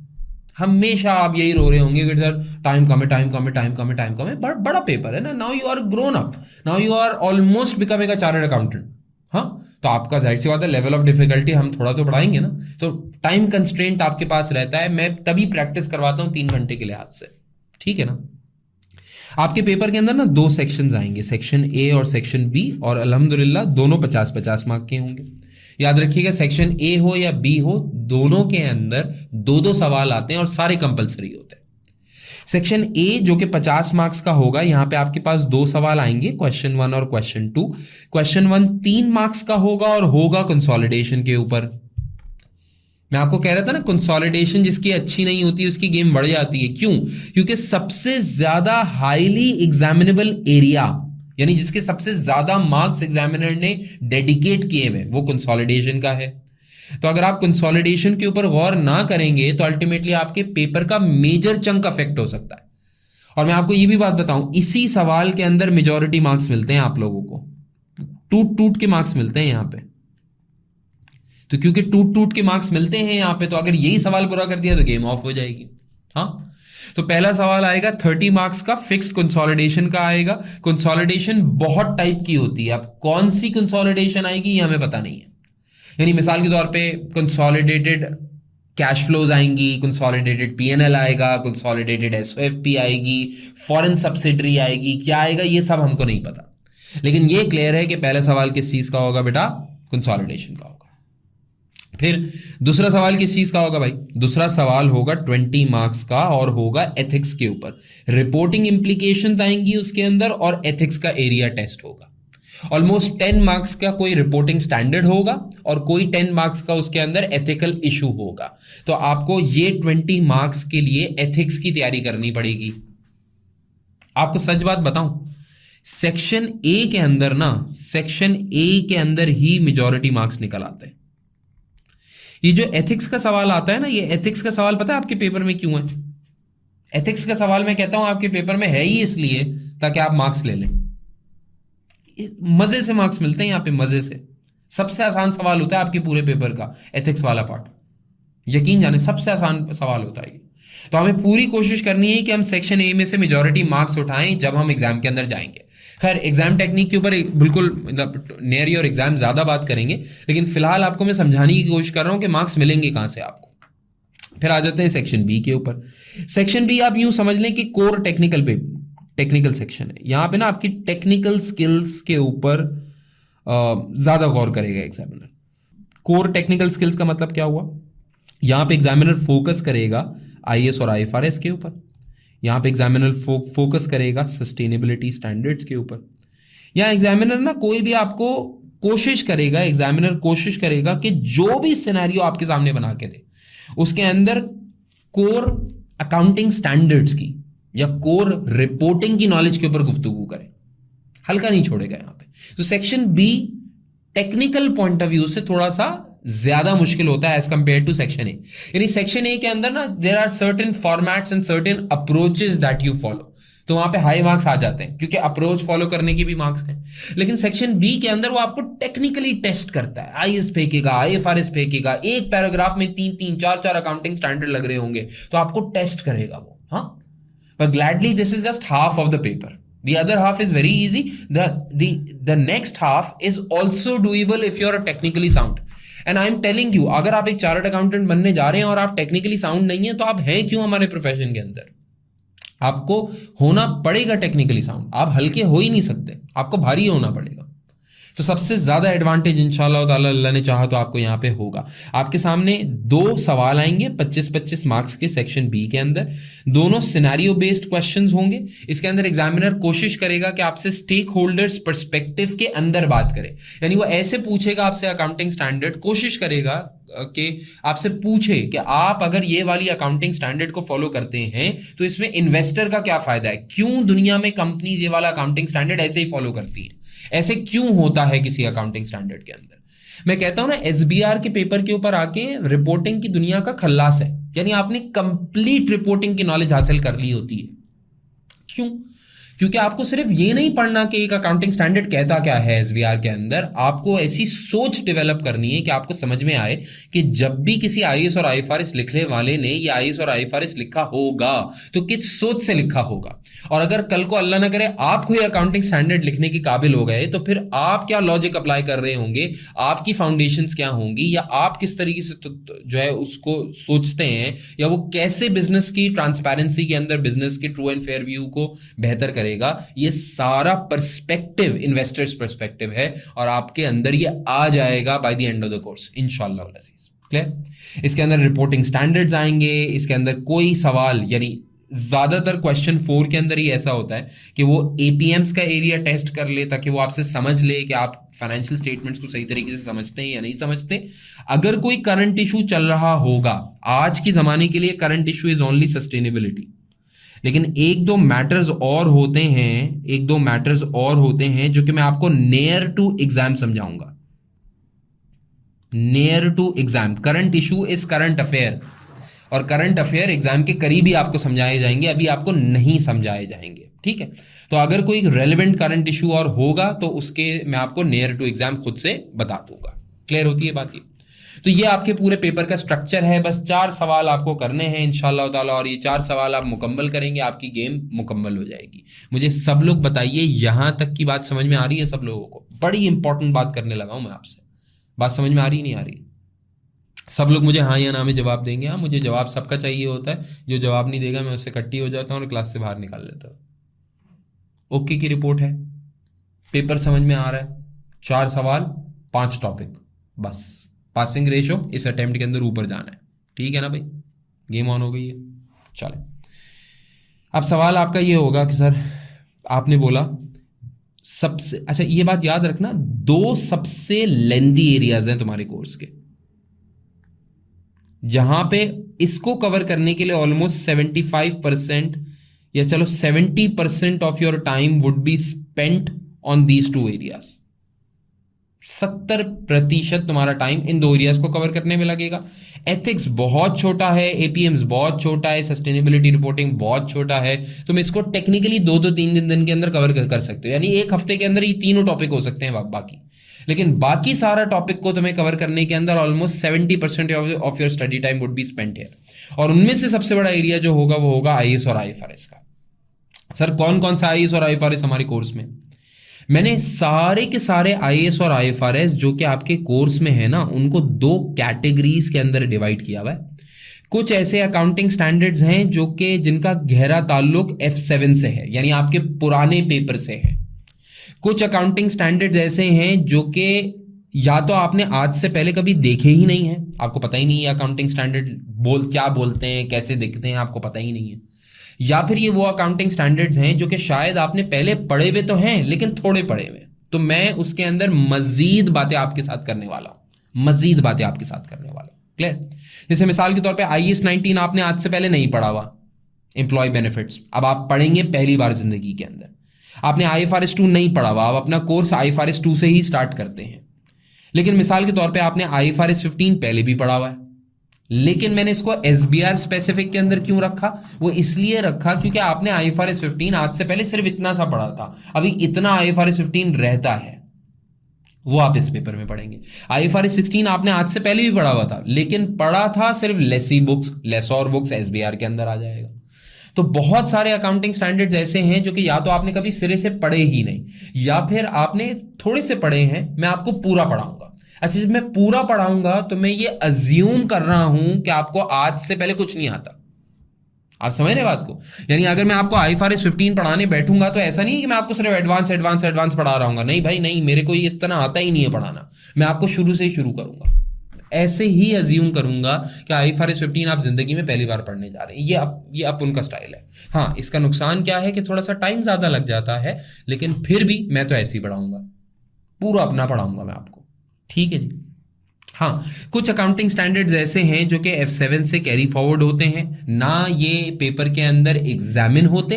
हमेशा आप यही रो रहे होंगे कि सर टाइम कम है, टाइम कम है, टाइम कम है, टाइम कम है। बड़ा पेपर है ना। Now you are grown up, now you are almost becoming a chartered accountant. हाँ, तो आपका जाहिर सी बात है लेवल ऑफ डिफिकल्टी हम थोड़ा तो बढ़ाएंगे ना। तो टाइम कंस्ट्रेंट आपके पास रहता है, मैं तभी प्रैक्टिस करवाता हूं 3 घंटे के लिहाज से, ठीक है ना। आपके पेपर के अंदर ना 2 सेक्शंस आएंगे, सेक्शन A और सेक्शन B, और अल्हम्दुलिल्लाह दोनों 50-50 मार्क के होंगे। याद रखिएगा सेक्शन A हो या B हो, दोनों के अंदर 2-2 सवाल आते हैं और सारे कंपलसरी होते हैं। सेक्शन A जो कि 50 मार्क्स का होगा, यहां पे आपके पास 2 सवाल आएंगे, क्वेश्चन 1 और क्वेश्चन 2। क्वेश्चन 1 3 मार्क्स का होगा और होगा कंसोलिडेशन के ऊपर। मैं आपको कह रहा था ना कंसोलिडेशन जिसकी अच्छी नहीं होती उसकी गेम बढ़ जाती है। क्यों? क्योंकि सबसे ज्यादा हाईली एग्जामिनेबल एरिया, यानी जिसके सबसे ज्यादा मार्क्स एग्जामिनर ने डेडिकेट किए हुए, वो कंसोलिडेशन का है। तो अगर आप कंसोलिडेशन के ऊपर गौर ना करेंगे तो अल्टीमेटली आपके पेपर का मेजर चंक अफेक्ट हो सकता है। और मैं आपको ये भी बात बताऊं, इसी सवाल के अंदर मेजॉरिटी मार्क्स मिलते हैं आप लोगों को, टूट के मार्क्स मिलते हैं यहां पे। तो क्योंकि टूट के मार्क्स मिलते हैं यहां पे, तो अगर यही सवाल पूरा कर दिया तो गेम ऑफ हो जाएगी। हाँ, तो पहला सवाल आएगा 30 मार्क्स का, फिक्स्ड कंसोलिडेशन का आएगा। कंसोलिडेशन बहुत टाइप की होती है, अब कौन सी कंसोलिडेशन आएगी ये हमें पता नहीं है। यानी मिसाल के तौर पे कंसोलिडेटेड कैश फ्लोज आएंगी, कंसोलिडेटेड पीएनएल आएगा, कंसोलिडेटेड एसओएफपी आएगी, फॉरेन सब्सिडरी आएगी, क्या आएगा ये सब हमको नहीं पता, लेकिन ये क्लियर है कि पहला सवाल किस चीज का होगा बेटा, कंसोलिडेशन का होगा। फिर दूसरा सवाल किस चीज का होगा भाई, दूसरा सवाल होगा 20 मार्क्स का और होगा एथिक्स के ऊपर। रिपोर्टिंग इंप्लीकेशंस आएंगी उसके अंदर और एथिक्स का एरिया टेस्ट होगा। ऑलमोस्ट 10 मार्क्स का कोई रिपोर्टिंग स्टैंडर्ड होगा और कोई 10 मार्क्स का उसके अंदर एथिकल इशू होगा। तो आपको ये 20 मार्क्स के लिए एथिक्स की तैयारी करनी पड़ेगी। आपको सच बात बताऊं, सेक्शन ए के अंदर ना, सेक्शन ए के अंदर ही मेजॉरिटी मार्क्स निकल आते हैं। ये जो एथिक्स का सवाल आता है ना, ये एथिक्स का सवाल पता है आपके पेपर में क्यों है? एथिक्स का सवाल मैं कहता हूं आपके पेपर में है ही इसलिए ताकि आप मार्क्स ले लें। मजे से मार्क्स मिलते हैं यहां पे, मजे से। सबसे आसान सवाल होता है आपके पूरे पेपर का एथिक्स वाला पार्ट, यकीन जाने सबसे आसान सवाल होता है ये। तो हमें पूरी कोशिश करनी है कि हम सेक्शन ए में से मेजॉरिटी मार्क्स उठाएं जब हम एग्जाम के अंदर जाएंगे। खैर एग्जाम टेक्निक के ऊपर बिल्कुल नियर योर एग्जाम ज्यादा बात करेंगे, लेकिन फिलहाल आपको मैं समझाने की कोशिश कर रहा हूं कि मार्क्स मिलेंगे कहां से आपको। फिर आ जाते हैं सेक्शन बी के ऊपर। सेक्शन बी आप यूं समझ लें कि कोर टेक्निकल सेक्शन है। यहां पे ना आपकी टेक्निकल स्किल्स के ऊपर ज्यादा गौर करेगा एग्जामिनर। कोर टेक्निकल स्किल्स का मतलब क्या हुआ, यहां पे एग्जामिनर फोकस करेगा आईएएस और आईएफआरएस के ऊपर। यहां पे एग्जामिनर फोकस करेगा सस्टेनेबिलिटी स्टैंडर्ड्स के ऊपर। यहां एग्जामिनर ना कोई भी आपको एग्जामिनर कोशिश करेगा कि जो भी सिनेरियो आपके सामने बना के दे उसके अंदर कोर अकाउंटिंग स्टैंडर्ड्स की या कोर रिपोर्टिंग की नॉलेज के ऊपर गुफ्तगू करे, हल्का नहीं छोड़ेगा यहां पे। तो section B technical point of view से थोड़ा सा ज्यादा मुश्किल होता है as compare to section A. यानी सेक्शन ए के अंदर ना there are certain formats and certain approaches that you follow, तो वहां पे हाई मार्क्स आ जाते हैं क्योंकि अप्रोच फॉलो करने के भी मार्क्स हैं। लेकिन सेक्शन बी के अंदर वो आपको टेक्निकली टेस्ट करता है, आईएएस फेंकेगा, आईएफआरएस फेंकेगा, एक पैराग्राफ में 3-3 4-4 अकाउंटिंग स्टैंडर्ड लग रहे होंगे तो आपको टेस्ट करेगा वो। हाँ, but gladly this is just half of the paper, the other half is very easy, the next half is also doable if you are technically sound, and I am telling you अगर आप एक chartered accountant बनने जा रहे हैं और आप technically sound नहीं है तो आप हैं क्यों हमारे प्रोफेशन के अंदर? आपको होना पड़ेगा टेक्निकली साउंड, आप हल्के हो ही नहीं सकते, आपको भारी होना पड़ेगा। तो सबसे ज्यादा एडवांटेज इंशाल्लाह ताला अल्लाह ने चाहा तो आपको यहां पे होगा। आपके सामने 2 सवाल आएंगे 25-25 मार्क्स के सेक्शन बी के अंदर, दोनों सिनेरियो बेस्ड क्वेश्चंस होंगे। इसके अंदर एग्जामिनर कोशिश करेगा कि आपसे स्टेक होल्डर्स पर्सपेक्टिव के अंदर बात करे, यानी वो ऐसे पूछेगा आपसे अकाउंटिंग स्टैंडर्ड, कोशिश करेगा कि आपसे पूछे कि आप अगर ये वाली अकाउंटिंग स्टैंडर्ड को फॉलो करते हैं तो इसमें इन्वेस्टर का क्या फायदा है, क्यों दुनिया में कंपनीज ये वाला अकाउंटिंग स्टैंडर्ड ऐसे ही फॉलो करती हैं, ऐसे क्यों होता है किसी अकाउंटिंग स्टैंडर्ड के अंदर। मैं कहता हूं ना एसबीआर के पेपर के ऊपर आके रिपोर्टिंग की दुनिया का खल्लास है, यानी आपने कंप्लीट रिपोर्टिंग की नॉलेज हासिल कर ली होती है। क्यों? क्योंकि आपको सिर्फ ये नहीं पढ़ना कि एक अकाउंटिंग स्टैंडर्ड कहता क्या है एसबीआर के अंदर, आपको ऐसी सोच डेवलप करनी है कि आपको समझ में आए कि जब भी किसी आईएएस और आईएफआरएस लिखने वाले ने ये आईएएस और आईएफआरएस लिखा होगा तो किस सोच से लिखा होगा, और अगर कल को अल्लाह ना करे आप कोई अकाउंटिंग स्टैंडर्ड लिखने के काबिल हो गए तो फिर आप क्या लॉजिक अप्लाई कर रहे होंगे, आपकी फाउंडेशंस क्या होंगी, या आप किस तरीके से जो है उसको सोचते हैं, या वो कैसे बिजनेस की ट्रांसपेरेंसी के अंदर बिजनेस के ट्रू एंड फेयर व्यू को बेहतर करेगा। ये सारा पर्सपेक्टिव इन्वेस्टर्स पर्सपेक्टिव है और आपके अंदर ये आ जाएगा by the end of the course इंशाल्लाह। क्लियर? इसके अंदर रिपोर्टिंग स्टैंडर्ड्स आएंगे, इसके अंदर कोई सवाल, यानी ज्यादातर क्वेश्चन 4 के अंदर ही ऐसा होता है कि वो एपीएम्स का एरिया टेस्ट कर ले ताकि वो आपसे समझ ले कि आप फाइनेंशियल स्टेटमेंट्स को सही तरीके से समझते हैं या नहीं समझते। अगर कोई करंट इशू चल रहा होगा, आज के जमाने के लिए current issue is only sustainability, लेकिन एक दो मैटर्स और होते हैं जो कि मैं आपको नियर टू एग्जाम समझाऊंगा। Near to exam, current issue is current affair, और करंट अफेयर एग्जाम के करीब ही आपको समझाए जाएंगे, अभी आपको नहीं समझाए जाएंगे। ठीक है? तो अगर कोई रेलेवेंट करंट इशू और होगा तो उसके मैं आपको नियर टू एग्जाम खुद से बता दूंगा। क्लियर होती है बात ये? तो ये आपके पूरे पेपर का स्ट्रक्चर है। बस 4 सवाल आपको करने हैं इंशाल्लाह ताला, और ये 4 सवाल आप मुकम्मल करेंगे, आपकी गेम मुकम्मल हो जाएगी। मुझे सब लोग बताइए, यहां तक की बात समझ में आ रही है सब लोगों को? बड़ी इंपॉर्टेंट बात करने लगा हूं मैं आपसे, बात समझ में आ रही नहीं आ रही? सब लोग मुझे हाँ या ना में जवाब देंगे। हाँ, मुझे जवाब सबका चाहिए होता है, जो जवाब नहीं देगा मैं उससे कट्टी हो जाता हूँ और क्लास से बाहर निकाल लेता हूँ। ओके की रिपोर्ट है, पेपर समझ में आ रहा है, 4 सवाल 5 टॉपिक, बस पासिंग रेशो इस अटेम्प्ट के अंदर ऊपर जाना है। ठीक है ना भाई, गेम ऑन हो गई है। चले, अब सवाल आपका ये होगा कि सर आपने बोला सबसे अच्छा, ये बात याद रखना, 2 सबसे लेंदी एरियाज हैं तुम्हारे कोर्स के, जहां पे इसको कवर करने के लिए ऑलमोस्ट 75% या चलो 70% of your time would be spent on these 2 areas. 70% तुम्हारा टाइम इन 2 एरियाज को कवर करने में लगेगा। एथिक्स बहुत छोटा है, एपीएम्स बहुत छोटा है, सस्टेनेबिलिटी रिपोर्टिंग बहुत छोटा है। तुम इसको टेक्निकली 2-3 दिन के अंदर कवर कर सकते हो, यानी एक हफ्ते के अंदर ये तीनों टॉपिक हो सकते हैं बाकी। लेकिन बाकी सारा टॉपिक को तुम्हें कवर करने के अंदर almost 70% of your study time would be spent here. और उनमें से सबसे बड़ा एरिया जो होगा वो होगा आईएएस और आईएफआरएस का। सर कौन कौन सा आईएएस और आईएफआरएस हमारे कोर्स में? मैंने सारे के सारे आईएएस और आईएफआरएस जो कि आपके कोर्स में है ना, उनको 2 कैटेगरीज के अंदर डिवाइड किया हुआ है। कुछ ऐसे अकाउंटिंग स्टैंडर्ड्स हैं जो कि जिनका गहरा ताल्लुक F7 से है, यानी आपके पुराने पेपर से है। कुछ अकाउंटिंग स्टैंडर्ड्स ऐसे हैं जो कि या तो आपने आज से पहले कभी देखे ही नहीं है, आपको पता ही नहीं है अकाउंटिंग स्टैंडर्ड क्या बोलते हैं, कैसे दिखते हैं, आपको पता ही नहीं है। या फिर ये वो अकाउंटिंग स्टैंडर्ड्स हैं जो कि शायद आपने पहले पढ़े हुए तो हैं लेकिन थोड़े पढ़े हुए। तो मैं उसके अंदर मजीद बातें आपके साथ करने वाला हूं, मजीद बातें आपके साथ करने वाला हूं। क्लियर? जैसे मिसाल के तौर पे IAS 19 आपने आज से पहले नहीं पढ़ा हुआ, एम्प्लॉय बेनिफिट्स, अब आप पढ़ेंगे पहली बार जिंदगी के अंदर। आपने IFRS 2 नहीं पढ़ा हुआ, आप अपना कोर्स IFRS 2 से ही स्टार्ट करते हैं। लेकिन मिसाल के तौर पे आपने IFRS 15 पहले भी पढ़ा हुआ है, लेकिन मैंने इसको SBR स्पेसिफिक के अंदर क्यों रखा? वो इसलिए रखा क्योंकि आपने IFRS 15 आज से पहले सिर्फ इतना सा पढ़ा था, अभी इतना IFRS 15 रहता है, वो आप इस पेपर में पढ़ेंगे। IFRS 16 आपने आज से पहले भी पढ़ा हुआ था, लेकिन पढ़ा था सिर्फ लेसोर बुक्स SBR के अंदर आ जाएगा। तो बहुत सारे अकाउंटिंग स्टैंडर्ड्स ऐसे हैं जो कि या तो आपने कभी सिरे से पढ़े ही नहीं, या फिर आपने थोड़े से पढ़े हैं। मैं आपको पूरा पढ़ाऊंगा। अच्छा, जब मैं पूरा पढ़ाऊंगा तो मैं ये अज्यूम कर रहा हूं कि आपको आज से पहले कुछ नहीं आता। आप समझ रहे बात को? यानी अगर मैं आपको IFRS 15 पढ़ाने बैठूंगा तो ऐसा नहीं है कि मैं आपको सिर्फ एडवांस पढ़ा रहा हूंगा। नहीं भाई नहीं, मेरे को ये इस तरह आता ही नहीं है पढ़ाना। मैं आपको शुरू से ही शुरू करूंगा, ऐसे ही अज्यूम करूंगा कि IFRS 15 आप जिंदगी में पहली बार पढ़ने जा रहे हैं। ये अब उनका स्टाइल है। हाँ, इसका नुकसान क्या है कि थोड़ा सा टाइम ज्यादा लग जाता है, लेकिन फिर भी मैं तो ऐसे ही पढ़ाऊंगा, पूरा अपना पढ़ाऊंगा मैं आपको। ठीक है जी। हाँ, कुछ अकाउंटिंग स्टैंडर्ड्स ऐसे हैं जो कि F7 से कैरी फॉरवर्ड होते हैं ना, ये पेपर के अंदर एग्जामिन होते।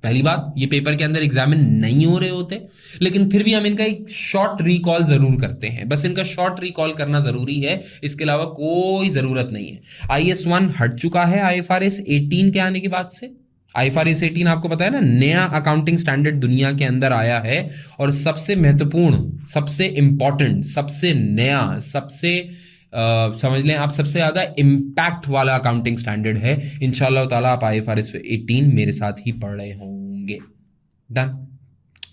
पहली बात, ये पेपर के अंदर एग्जामिन नहीं हो रहे होते, लेकिन फिर भी हम इनका एक शॉर्ट रिकॉल जरूर करते हैं। बस इनका शॉर्ट रिकॉल करना जरूरी है, इसके अलावा कोई जरूरत नहीं है। IAS 1 हट चुका है IFRS 18 के आने के बाद से। IFRS 18 आपको पता है ना, नया अकाउंटिंग स्टैंडर्ड दुनिया के अंदर आया है, और सबसे महत्वपूर्ण, सबसे इंपॉर्टेंट, सबसे नया, सबसे समझ लें आप सबसे ज्यादा इम्पैक्ट वाला अकाउंटिंग स्टैंडर्ड है। इंशाल्लाह ताला आप IFRS 18 मेरे साथ ही पढ़ रहे होंगे। डन।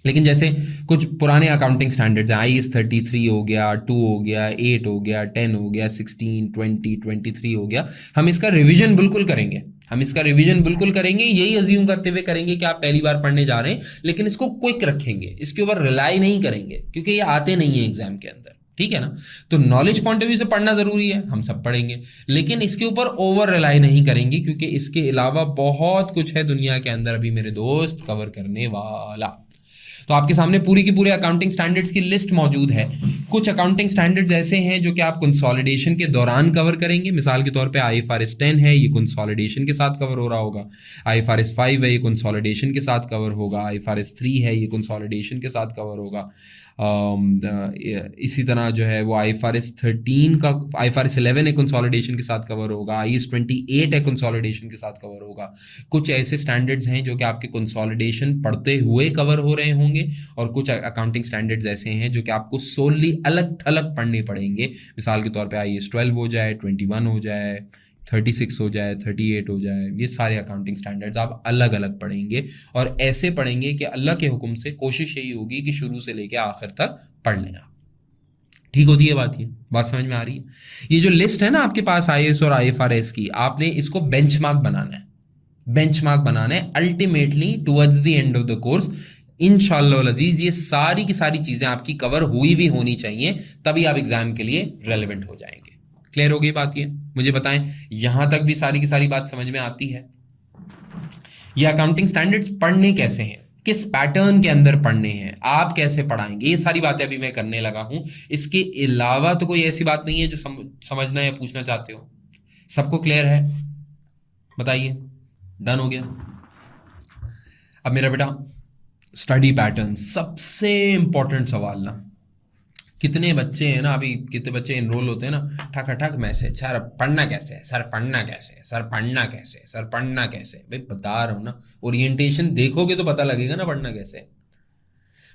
लेकिन जैसे कुछ पुराने अकाउंटिंग स्टैंडर्ड्स हैं, IAS 33 हो गया, 2 हो गया, 8 हो गया, 10 हो गया, 16, 20, 23 हो गया, हम इसका रिवीजन बिल्कुल करेंगे। यही अज्यूम करते हुए करेंगे कि आप पहली बार पढ़ने जा रहे हैं, लेकिन इसको क्विक रखेंगे, इसके ऊपर रिलाई नहीं करेंगे, क्योंकि ये आते नहीं है एग्जाम के अंदर। ठीक है ना? तो नॉलेज पॉइंट ऑफ व्यू से पढ़ना जरूरी है, हम सब पढ़ेंगे, लेकिन इसके ऊपर ओवर रिलाई नहीं करेंगे, क्योंकि इसके अलावा बहुत कुछ है दुनिया के अंदर अभी मेरे दोस्त कवर करने वाला। तो आपके सामने पूरी की पूरी अकाउंटिंग स्टैंडर्ड्स की लिस्ट मौजूद है। कुछ अकाउंटिंग स्टैंडर्ड्स ऐसे हैं जो कि आप कंसोलिडेशन के दौरान कवर करेंगे। मिसाल के तौर पे IFRS 10 है, ये कंसोलिडेशन के साथ कवर हो रहा होगा। IFRS 5 है, ये कंसोलिडेशन के साथ कवर होगा। IFRS 3 है, ये कंसोलिडेशन के साथ कवर होगा। इसी तरह जो है वो IFRS 13 का, IFRS 11 है, कंसोलिडेशन के साथ कवर होगा। IAS 28 है, कंसोलिडेशन के साथ कवर होगा। कुछ ऐसे स्टैंडर्ड्स हैं जो कि आपके कंसोलिडेशन पढ़ते हुए कवर हो रहे होंगे, और कुछ अकाउंटिंग स्टैंडर्ड्स ऐसे हैं जो कि आपको सोली अलग थलग पढ़ने पड़ेंगे। मिसाल के तौर पे IAS 12 हो जाए, 21 हो जाए, 36 हो जाए, 38 हो जाए, ये सारे अकाउंटिंग स्टैंडर्ड्स आप अलग अलग पढ़ेंगे, और ऐसे पढ़ेंगे कि अल्लाह के हुक्म से कोशिश यही होगी कि शुरू से लेकर आखिर तक पढ़ लें आप। ठीक होती है बात समझ में आ रही है? ये जो लिस्ट है ना आपके पास आईएएस और आईएफआरएस की, आपने इसको बेंचमार्क बनाना है ultimately towards the end of the course. इंशाअल्लाह अजीज ये सारी की सारी चीजें आपकी कवर हुई भी होनी चाहिए, तभी आप एग्जाम के लिए रेलेवेंट हो जाएंगे। क्लियर हो गई बात? ये मुझे बताएं, यहां तक भी सारी की सारी बात समझ में आती है? ये अकाउंटिंग स्टैंडर्ड्स पढ़ने कैसे हैं, किस पैटर्न के अंदर पढ़ने हैं, आप कैसे पढ़ाएंगे, ये सारी बातें अभी मैं करने लगा हूं। इसके अलावा तो कोई ऐसी बात नहीं है जो समझना या पूछना चाहते हो? सबको क्लियर है? बताइए, डन हो गया? अब मेरा बेटा स्टडी पैटर्न सबसे इंपॉर्टेंट सवाल ना, कितने बच्चे हैं ना, अभी कितने बच्चे एनरोल होते हैं ना, ठक ठक मैसेज, सर पढ़ना कैसे है, सर पढ़ना कैसे है, सर पढ़ना कैसे है, सर पढ़ना कैसे है। भाई बता रहा हूं ना, ओरिएंटेशन देखोगे तो पता लगेगा ना पढ़ना कैसे है।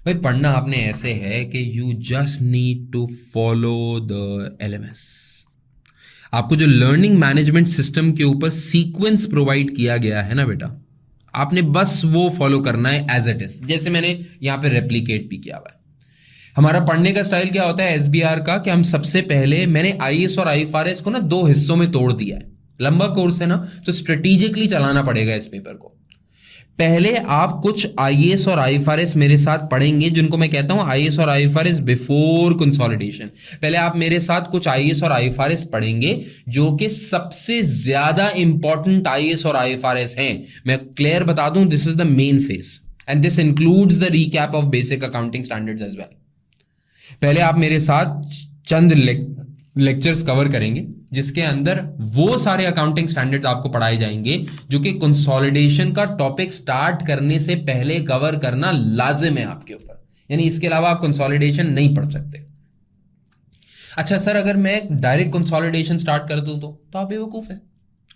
भाई पढ़ना आपने ऐसे है कि you just need to follow the LMS. आपको जो लर्निंग मैनेजमेंट सिस्टम के ऊपर सीक्वेंस प्रोवाइड किया गया है ना बेटा, आपने बस वो फॉलो करना है एज इट इज, जैसे मैंने यहां पे रेप्लिकेट भी किया हुआ है। हमारा पढ़ने का स्टाइल क्या होता है एसबीआर का, कि हम सबसे पहले, मैंने आईएएस और आईएफआरएस को ना 2 हिस्सों में तोड़ दिया है। लंबा कोर्स है ना, तो स्ट्रेटेजिकली चलाना पड़ेगा इस पेपर को। पहले आप कुछ आईएएस और आईएफआरएस मेरे साथ पढ़ेंगे, जिनको मैं कहता हूं आईएएस और आईएफआरएस बिफोर कंसोलिडेशन। पहले आप मेरे साथ कुछ आईएएस और आईएफआरएस पढ़ेंगे जो कि सबसे ज्यादा इंपॉर्टेंट आईएएस और आईएफआरएस हैं। मैं क्लियर बता दूं, this is the main phase and this includes the recap of basic accounting standards as well. पहले आप मेरे साथ चंद लेक्चर्स कवर करेंगे जिसके अंदर वो सारे अकाउंटिंग स्टैंडर्ड्स आपको पढ़ाए जाएंगे जो कि कंसोलिडेशन का टॉपिक स्टार्ट करने से पहले कवर करना लाजिम है आपके ऊपर, यानी इसके अलावा आप कंसोलिडेशन नहीं पढ़ सकते। अच्छा सर, अगर मैं डायरेक्ट कंसोलिडेशन स्टार्ट कर दूं तो आप बेवकूफ है,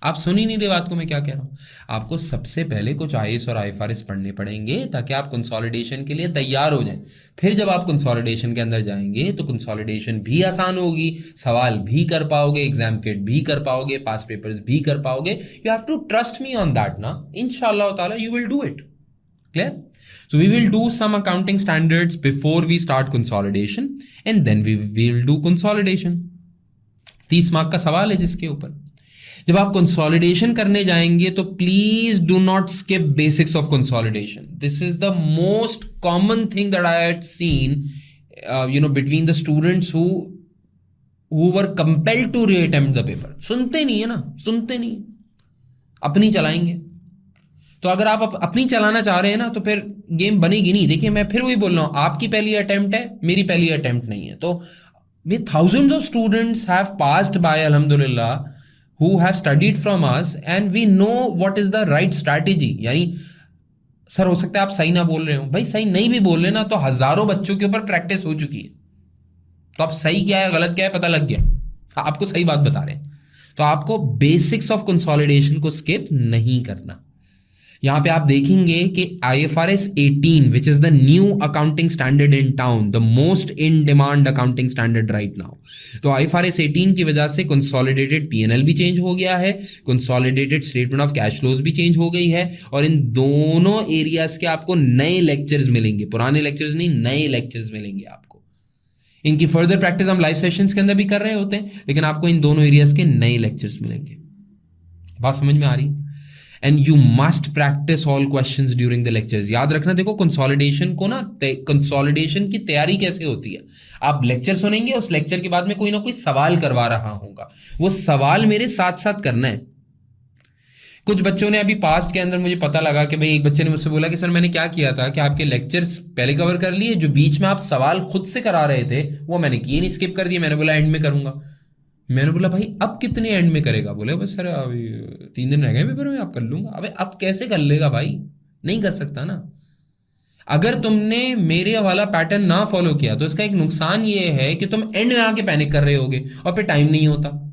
आप सुन ही नहीं रहे बात को मैं क्या कह रहा हूं। आपको सबसे पहले कुछ आईएएस और आईएफआरएस पढ़ने पड़ेंगे ताकि आप कंसोलिडेशन के लिए तैयार हो जाएं। फिर जब आप कंसोलिडेशन के अंदर जाएंगे तो कंसोलिडेशन भी आसान होगी, सवाल भी कर पाओगे, एग्जाम किट भी कर पाओगे, पास पेपर्स भी कर पाओगे। You have to trust me on that ना, इंशाअल्लाह ताला you will do it. Clear? So we will do some accounting standards before we start consolidation and then we will do consolidation। 30 mark का सवाल है जिसके ऊपर जब आप कंसोलिडेशन करने जाएंगे तो please do not skip basics of consolidation. This is the most common thing that I had seen between the students who were compelled to reattempt the paper. सुनते नहीं है ना, सुनते नहीं, अपनी चलाएंगे। तो अगर आप अपनी चलाना चाह रहे हैं ना तो फिर गेम बनेगी नहीं। देखिए मैं फिर वही बोल रहा हूं, आपकी पहली अटेम्प्ट है, मेरी पहली अटेम्प्ट नहीं है। तो we thousands of students have passed by अल्हम्दुलिल्लाह who have studied from us and we know what is the right strategy। यानी सर हो सकता है आप सही ना बोल रहे हो, भाई सही नहीं भी बोल रहे ना तो हजारों बच्चों के ऊपर प्रैक्टिस हो चुकी है, तो आप सही क्या है गलत क्या है पता लग गया, आपको सही बात बता रहे हैं। तो आपको बेसिक्स ऑफ कंसोलिडेशन को स्किप नहीं करना। यहां पे आप देखेंगे कि IFRS 18 which is the new accounting standard in town, the most in demand accounting standard right now. तो IFRS 18 की वजह से कंसोलिडेटेड P&L भी चेंज हो गया है, consolidated statement of cash flows भी चेंज हो गई है, और इन दोनों एरियाज के आपको नए लेक्चर्स मिलेंगे, पुराने लेक्चर्स नहीं नए लेक्चर्स मिलेंगे आपको। इनकी फर्दर प्रैक्टिस हम लाइव सेशंस के अंदर भी कर रहे होते हैं, लेकिन आपको इन दोनों एरियाज के नए लेक्चर्स मिलेंगे। बात समझ में आ रही? And you must practice all questions during the lectures. याद रखना, देखो कंसोलिडेशन को ना, कंसोलिडेशन की तैयारी कैसे होती है, आप लेक्चर सुनेंगे, उस लेक्चर के बाद में कोई ना कोई सवाल करवा रहा होगा, वो सवाल मेरे साथ साथ करना है। कुछ बच्चों ने अभी पास्ट के अंदर मुझे पता लगा कि भाई एक बच्चे ने मुझसे बोला कि सर मैंने क्या किया था कि आपके लेक्चर्स पहले कवर कर लिए, जो बीच में आप सवाल खुद से करा रहे थे वो मैंने किए नहीं, स्किप कर दिए, मैंने बोला एंड में करूंगा। मैंने बोला भाई अब कितने एंड में करेगा? बोले बस सर अभी 3 दिन रह गए पेपर में, आप कर लूंगा। अबे अब कैसे कर लेगा भाई, नहीं कर सकता ना। अगर तुमने मेरे वाला पैटर्न ना फॉलो किया तो इसका एक नुकसान ये है कि तुम एंड में आके पैनिक कर रहे होगे और फिर टाइम नहीं होता।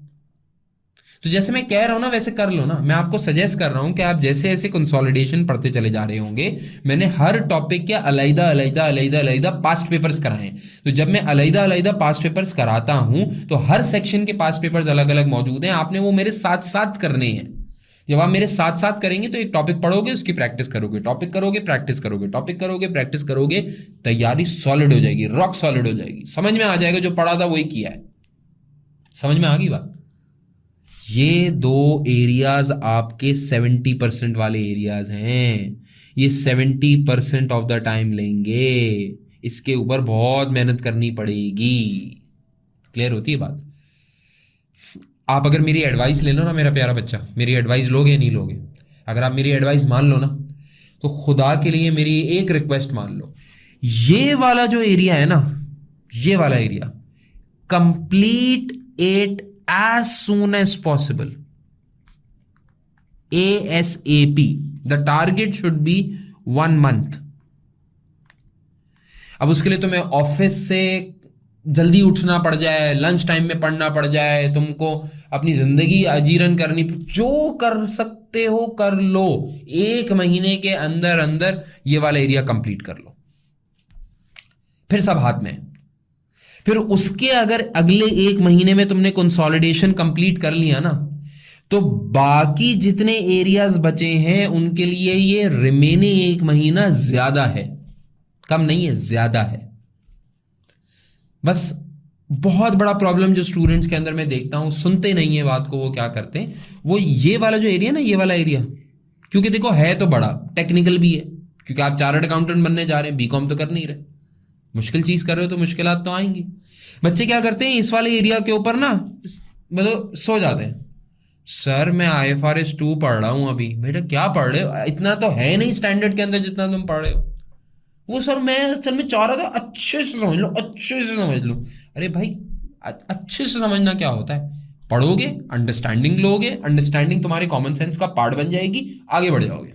तो जैसे मैं कह रहा हूं ना वैसे कर लो ना। मैं आपको सजेस्ट कर रहा हूं कि आप जैसे जैसे कंसोलिडेशन पढ़ते चले जा रहे होंगे, मैंने हर टॉपिक के अलग अलग पास्ट पेपर्स कराए। तो जब मैं अलग पास्ट पेपर्स कराता हूं तो हर सेक्शन के पास्ट पेपर्स अलग अलग मौजूद हैं, आपने वो मेरे साथ साथ करने हैं। जब आप मेरे साथ साथ करेंगे तो एक टॉपिक पढ़ोगे, उसकी प्रैक्टिस करोगे, टॉपिक करोगे, प्रैक्टिस करोगे, टॉपिक करोगे, प्रैक्टिस करोगे, तैयारी सॉलिड हो जाएगी, रॉक सॉलिड हो जाएगी, समझ में आ जाएगा जो पढ़ा था वही किया है। समझ में आ गई बात? ये दो एरियाज आपके 70% वाले एरियाज हैं। ये 70% ऑफ द टाइम लेंगे, इसके ऊपर बहुत मेहनत करनी पड़ेगी। क्लियर होती है बात? आप अगर मेरी एडवाइस ले लो ना मेरा प्यारा बच्चा, मेरी एडवाइस लोगे या नहीं लोगे? अगर आप मेरी एडवाइस मान लो ना, तो खुदा के लिए मेरी एक रिक्वेस्ट मान लो, ये वाला जो एरिया है ना, ये वाला area, complete it as soon as possible, ASAP। The target should be 1 month. अब उसके लिए तुम्हें ऑफिस से जल्दी उठना पड़ जाए, लंच टाइम में पढ़ना पड़ जाए, तुमको अपनी जिंदगी अजीरन करनी, जो कर सकते हो कर लो। 1 महीने के अंदर अंदर ये वाला एरिया कंप्लीट कर लो, फिर सब हाथ में। फिर उसके अगर अगले 1 महीने में तुमने कंसोलिडेशन कंप्लीट कर लिया ना, तो बाकी जितने एरियाज बचे हैं उनके लिए ये रिमेनिंग 1 महीना ज्यादा है, कम नहीं है, ज्यादा है। बस बहुत बड़ा प्रॉब्लम जो स्टूडेंट्स के अंदर मैं देखता हूं, सुनते नहीं है बात को, वो क्या करते हैं, वो ये वाला जो एरिया ना, ये वाला एरिया, क्योंकि देखो है तो बड़ा, टेक्निकल भी है, क्योंकि आप चार्टर्ड अकाउंटेंट बनने जा रहे हैं, बीकॉम तो कर नहीं रहे, मुश्किल चीज कर रहे हो तो मुश्किलात तो आएंगी। बच्चे क्या करते हैं, इस वाले एरिया के ऊपर ना मतलब सो जाते हैं। सर मैं IFRS 2 पढ़ रहा हूं अभी। बेटा क्या पढ़ रहे हो? इतना तो है नहीं स्टैंडर्ड के अंदर जितना तुम पढ़ रहे हो। वो सर मैं असल में चाह रहा था अच्छे से समझ लो, अच्छे से समझ लो। अरे भाई अच्छे से समझना क्या होता है? पढ़ोगे, अंडरस्टैंडिंग लोगे, अंडरस्टैंडिंग तुम्हारे कॉमन सेंस का पार्ट बन जाएगी, आगे बढ़ जाओगे,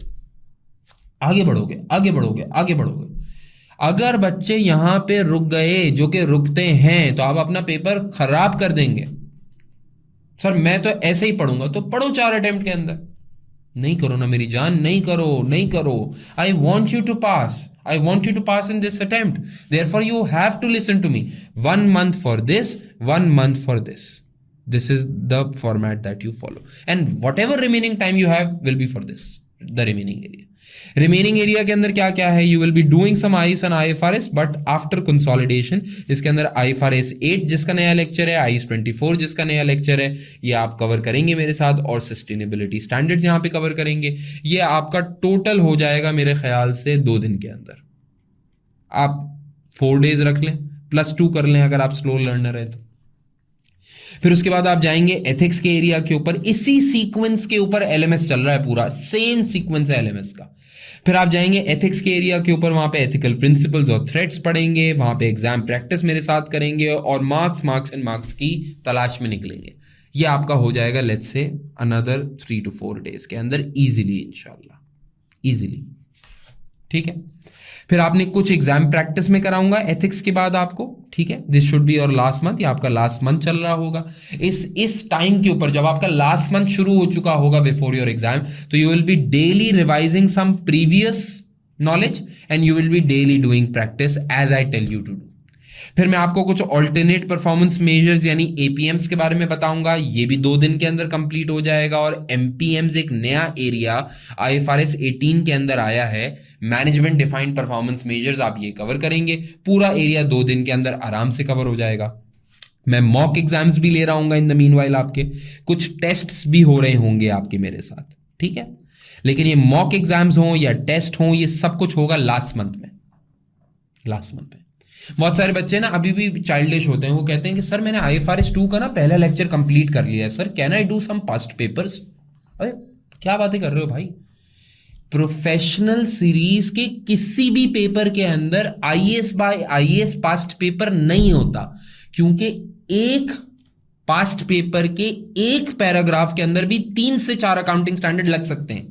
आगे बढ़ोगे, आगे बढ़ोगे, आगे बढ़ोगे। अगर बच्चे यहां पे रुक गए, जो कि रुकते हैं, तो आप अपना पेपर खराब कर देंगे। सर मैं तो ऐसे ही पढ़ूंगा, तो पढ़ो 4 अटेम्प्ट के अंदर। नहीं करो ना मेरी जान, नहीं करो, नहीं करो। I want you to pass, I want you to pass in this attempt. Therefore, you have to listen to me. 1 month for this, 1 month for this. This is the format that you follow. And whatever remaining time you have will be for this, the remaining area. Remaining area के अंदर क्या क्या है? You will be doing some IAS and IFRS, but after consolidation, इसके अंदर IFRS 8 जिसका नया lecture है, IAS 24 जिसका नया लेक्चर है, ये आप कवर करेंगे मेरे साथ, और सस्टेनेबिलिटी स्टैंडर्ड्स यहाँ पे कवर करेंगे। ये आपका टोटल हो जाएगा मेरे ख्याल से 2 दिन के अंदर। आप 4 डेज रख लें, +2 कर लें अगर आप स्लो लर्नर है तो। फिर उसके बाद आप जाएंगे एथिक्स के एरिया के ऊपर, इसी सीक्वेंस के ऊपर LMS चल रहा है, पूरा सेम सीक्वेंस है LMS का। फिर आप जाएंगे एथिक्स के एरिया के ऊपर, वहां पे एथिकल प्रिंसिपल्स और थ्रेड्स पढ़ेंगे, वहां पे एग्जाम प्रैक्टिस मेरे साथ करेंगे, और मार्क्स एंड मार्क्स की तलाश में निकलेंगे। ये आपका हो जाएगा let's say another 3 to 4 days के अंदर इजीली, इंशाल्लाह इजीली। ठीक है। फिर आपने कुछ एग्जाम प्रैक्टिस में कराऊंगा एथिक्स के बाद आपको, ठीक है। This should be your last month, या आपका लास्ट मंथ चल रहा होगा। इस टाइम के ऊपर जब आपका लास्ट मंथ शुरू हो चुका होगा बिफोर योर एग्जाम, तो you will be daily revising some previous knowledge and you will be daily doing practice as I tell you to do. फिर मैं आपको कुछ ऑल्टरनेट परफॉर्मेंस मेजर्स यानी APMs के बारे में बताऊंगा, ये भी 2 दिन के अंदर कंप्लीट हो जाएगा। और MPMs एक नया एरिया IFRS 18 के अंदर आया है, मैनेजमेंट डिफाइंड परफॉर्मेंस मेजर्स, आप ये कवर करेंगे। पूरा एरिया 2 दिन के अंदर आराम से कवर हो जाएगा। मैं मॉक एग्जाम्स भी ले रहा हूँ इन द मीनवाइल, आपके कुछ टेस्ट्स भी हो रहे होंगे आपके मेरे साथ, ठीक है। लेकिन ये मॉक एग्जाम्स हो या टेस्ट हो, ये सब कुछ होगा लास्ट मंथ में। बहुत सारे बच्चे ना अभी भी चाइल्डिश होते हैं, वो कहते हैं कि सर मैंने IFRS 2 का ना पहला लेक्चर कंप्लीट कर लिया है, sir can I do some past papers? अरे क्या बातें कर रहे हो भाई? प्रोफेशनल सीरीज के किसी भी पेपर के अंदर IAS by IAS past paper नहीं होता, क्योंकि एक पास्ट पेपर के एक पैराग्राफ के अंदर भी 3 से 4 अकाउंटिंग स्टैंडर्ड लग सकते हैं।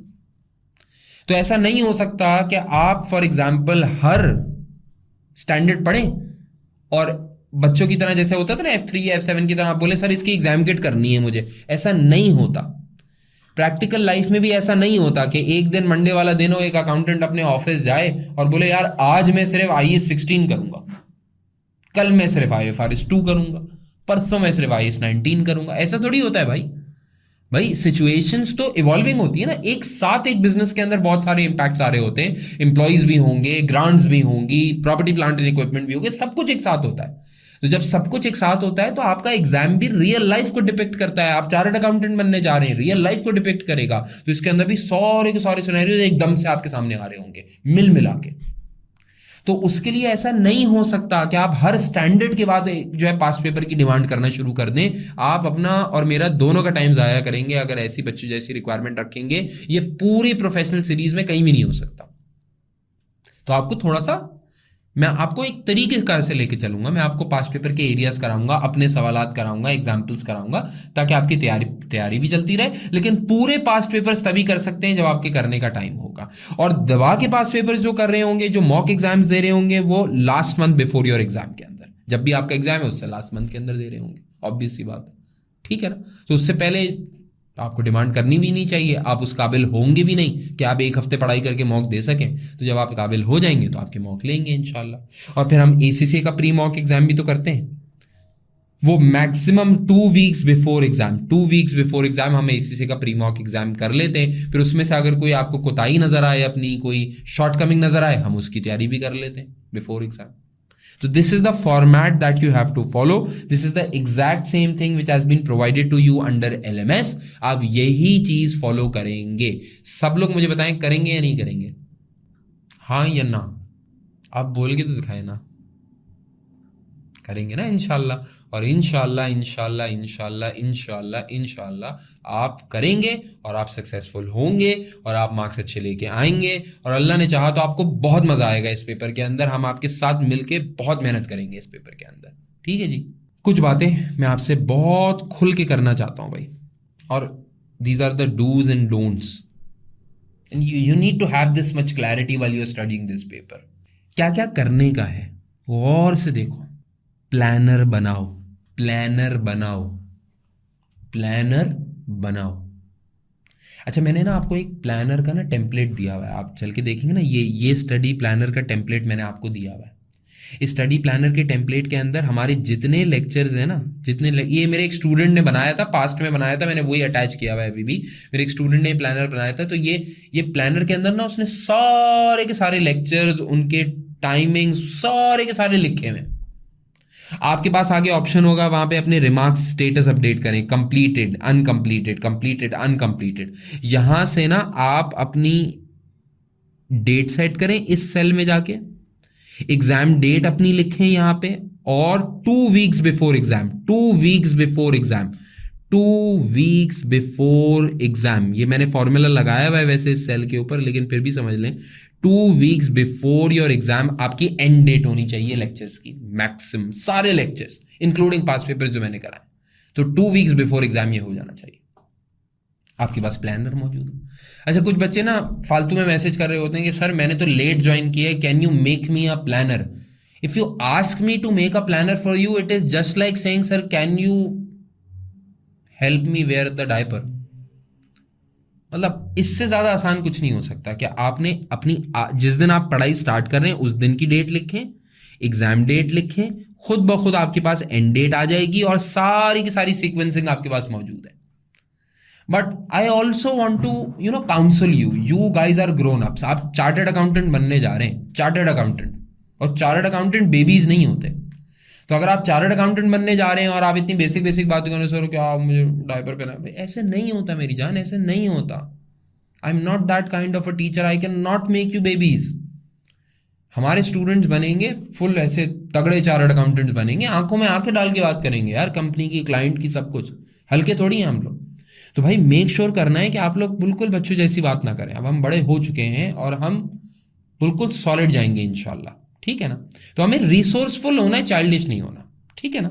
तो ऐसा नहीं हो सकता कि आप फॉर एग्जाम्पल हर स्टैंडर्ड पढ़ें और बच्चों की तरह जैसे होता था ना F3 या F7 की तरह आप बोले सर इसकी एग्जाम किट करनी है मुझे। ऐसा नहीं होता। प्रैक्टिकल लाइफ में भी ऐसा नहीं होता कि एक दिन मंडे वाला दिन हो, एक अकाउंटेंट अपने ऑफिस जाए और बोले यार आज मैं सिर्फ IAS 16 करूंगा, कल मैं सिर्फ IFRS 2 करूंगा, परसों मैं सिर्फ IAS 19 करूंगा। ऐसा थोड़ी होता है भाई। भाई सिचुएशंस तो इवॉल्विंग होती है ना, एक साथ एक बिजनेस के अंदर बहुत सारे इंपैक्ट्स आ रहे होते हैं, एम्प्लॉइज भी होंगे, ग्रांट्स भी होंगी, प्रॉपर्टी प्लांट एंड इक्विपमेंट भी होंगे, सब कुछ एक साथ होता है। तो जब सब कुछ एक साथ होता है तो आपका एग्जाम भी रियल लाइफ को डिपिक्ट करता है। आप चार्टर्ड अकाउंटेंट बनने जा रहे हैं, रियल लाइफ को डिपिक्ट करेगा, तो इसके अंदर भी सारे के सारे सिनेरियोज एकदम से आपके सामने आ रहे होंगे मिल मिला के। तो उसके लिए ऐसा नहीं हो सकता कि आप हर स्टैंडर्ड के बाद जो है पास्ट पेपर की डिमांड करना शुरू कर दें। आप अपना और मेरा दोनों का टाइम जाया करेंगे अगर ऐसी बच्चे जैसी रिक्वायरमेंट रखेंगे। ये पूरी प्रोफेशनल सीरीज में कहीं भी नहीं हो सकता। तो आपको थोड़ा सा मैं आपको एक तरीके कार से लेके चलूंगा, मैं आपको पास्ट पेपर के एरियाज कराऊंगा, अपने सवालात कराऊंगा, एग्जाम्पल्स कराऊंगा, ताकि आपकी तैयारी भी चलती रहे। लेकिन पूरे पास्ट पेपर्स तभी कर सकते हैं जब आपके करने का टाइम होगा। और दवा के पास्ट पेपर्स जो कर रहे होंगे, जो मॉक एग्जाम्स दे रहे होंगे, वो last month before your exam के अंदर, जब भी आपका एग्जाम है उससे लास्ट मंथ के अंदर दे रहे होंगे, ऑब्वियस सी बात है, ठीक है ना। तो उससे पहले आपको डिमांड करनी भी नहीं चाहिए, आप उस काबिल होंगे भी नहीं कि आप एक हफ्ते पढ़ाई करके मॉक दे सकें। तो जब आप काबिल हो जाएंगे तो आपके मॉक लेंगे इंशाल्लाह। और फिर हम एसीसी का प्री मॉक एग्जाम भी तो करते हैं, वो maximum 2 weeks before exam, 2 weeks before exam हम एसीसी का प्री मॉक एग्जाम कर लेते हैं। फिर उसमें से अगर कोई आपको कोताही नजर आए, अपनी कोई शॉर्टकमिंग नजर आए, हम उसकी तैयारी भी कर लेते हैं before exam. So this is the format that you have to follow. This is the exact same thing which has been provided to you under LMS. आप यही चीज फॉलो करेंगे। सब लोग मुझे बताएं करेंगे या नहीं करेंगे, हाँ या ना? आप बोल के तो दिखाए ना, करेंगे ना इंशाल्लाह। और इंशाल्लाह इंशाल्लाह इंशाल्लाह इंशाल्लाह इंशाल्लाह आप करेंगे और आप सक्सेसफुल होंगे और आप मार्क्स अच्छे लेके आएंगे। और अल्लाह ने चाहा तो आपको बहुत मजा आएगा इस पेपर के अंदर। हम आपके साथ मिलके बहुत मेहनत करेंगे इस पेपर के अंदर, ठीक है जी। कुछ बातें मैं आपसे बहुत खुल के करना चाहता हूं भाई, और these are the dos and don'ts, and you need to have this much clarity while you are studying this paper. क्या क्या करने का है गौर से देखो। प्लानर बनाओ, प्लानर बनाओ, प्लानर बनाओ। अच्छा, मैंने ना आपको एक प्लानर का ना टेम्पलेट दिया हुआ है, आप चल के देखेंगे ना, ये स्टडी प्लानर का टेम्पलेट मैंने आपको दिया हुआ है। इस स्टडी प्लानर के टेम्पलेट के अंदर हमारे जितने लेक्चर्स हैं ना, ये मेरे एक स्टूडेंट ने बनाया था, पास्ट में बनाया था, मैंने वही अटैच किया हुआ है अभी भी। मेरे एक स्टूडेंट ने प्लानर बनाया था, तो ये प्लानर के अंदर ना उसने सारे के सारे लेक्चर्स, उनके टाइमिंग सारे के सारे लिखे हुए। आपके पास आगे ऑप्शन होगा, वहां पे अपने रिमार्क्स स्टेटस अपडेट करें, कंप्लीटेड, अनकंप्लीटेड, कंप्लीटेड, अनकंप्लीटेड। यहां से ना आप अपनी डेट सेट करें इस सेल में जाके, एग्जाम डेट अपनी लिखें यहां पे, और 2 weeks before exam, 2 weeks before exam, 2 weeks before exam, ये मैंने फॉर्मूला लगाया हुआ है वैसे इस सेल के ऊपर, लेकिन फिर भी समझ लें, 2 वीक्स बिफोर योर एग्जाम आपकी एंड डेट होनी चाहिए लेक्चर्स की, मैक्सिमम सारे लेक्चर्स इंक्लूडिंग पास्ट पेपर्स जो मैंने कराए। तो 2 वीक्स बिफोर एग्जाम ये हो जाना चाहिए, आपके पास प्लानर मौजूद है। अच्छा, कुछ बच्चे ना फालतू में मैसेज कर रहे होते हैं कि सर मैंने तो लेट ज्वाइन किया है, can you make me a planner? If you ask me to make a planner for you, it is just like saying sir can you help me wear the diaper. मतलब इससे ज्यादा आसान कुछ नहीं हो सकता कि आपने अपनी जिस दिन आप पढ़ाई स्टार्ट कर रहे हैं उस दिन की डेट लिखें, एग्जाम डेट लिखें, खुद ब खुद आपके पास एंड डेट आ जाएगी और सारी की सारी सीक्वेंसिंग आपके पास मौजूद है। But I also want to counsel you guys are grown ups. आप चार्टर्ड अकाउंटेंट बनने जा रहे हैं, चार्टर्ड अकाउंटेंट, और चार्टर्ड अकाउंटेंट बेबीज नहीं होते। तो अगर आप चार्टर्ड अकाउंटेंट बनने जा रहे हैं और आप इतनी बेसिक बेसिक बातें करें, सर क्या मुझे डायपर पहना, ऐसे नहीं होता मेरी जान, ऐसे नहीं होता। I am not that kind of a teacher, I can not make you babies. हमारे स्टूडेंट्स बनेंगे फुल ऐसे तगड़े चार्टर्ड अकाउंटेंट्स बनेंगे, आंखों में आंखें डाल के बात करेंगे यार, कंपनी की, क्लाइंट की, सब कुछ। हल्के थोड़ी हैं हम लोग। तो भाई मेक श्योर करना है कि आप लोग बिल्कुल बच्चों जैसी बात ना करें। अब हम बड़े हो चुके हैं और हम बिल्कुल सॉलिड जाएंगे इंशाल्लाह, ठीक है ना। तो हमें रिसोर्सफुल होना है, चाइल्डिश नहीं होना, ठीक है ना।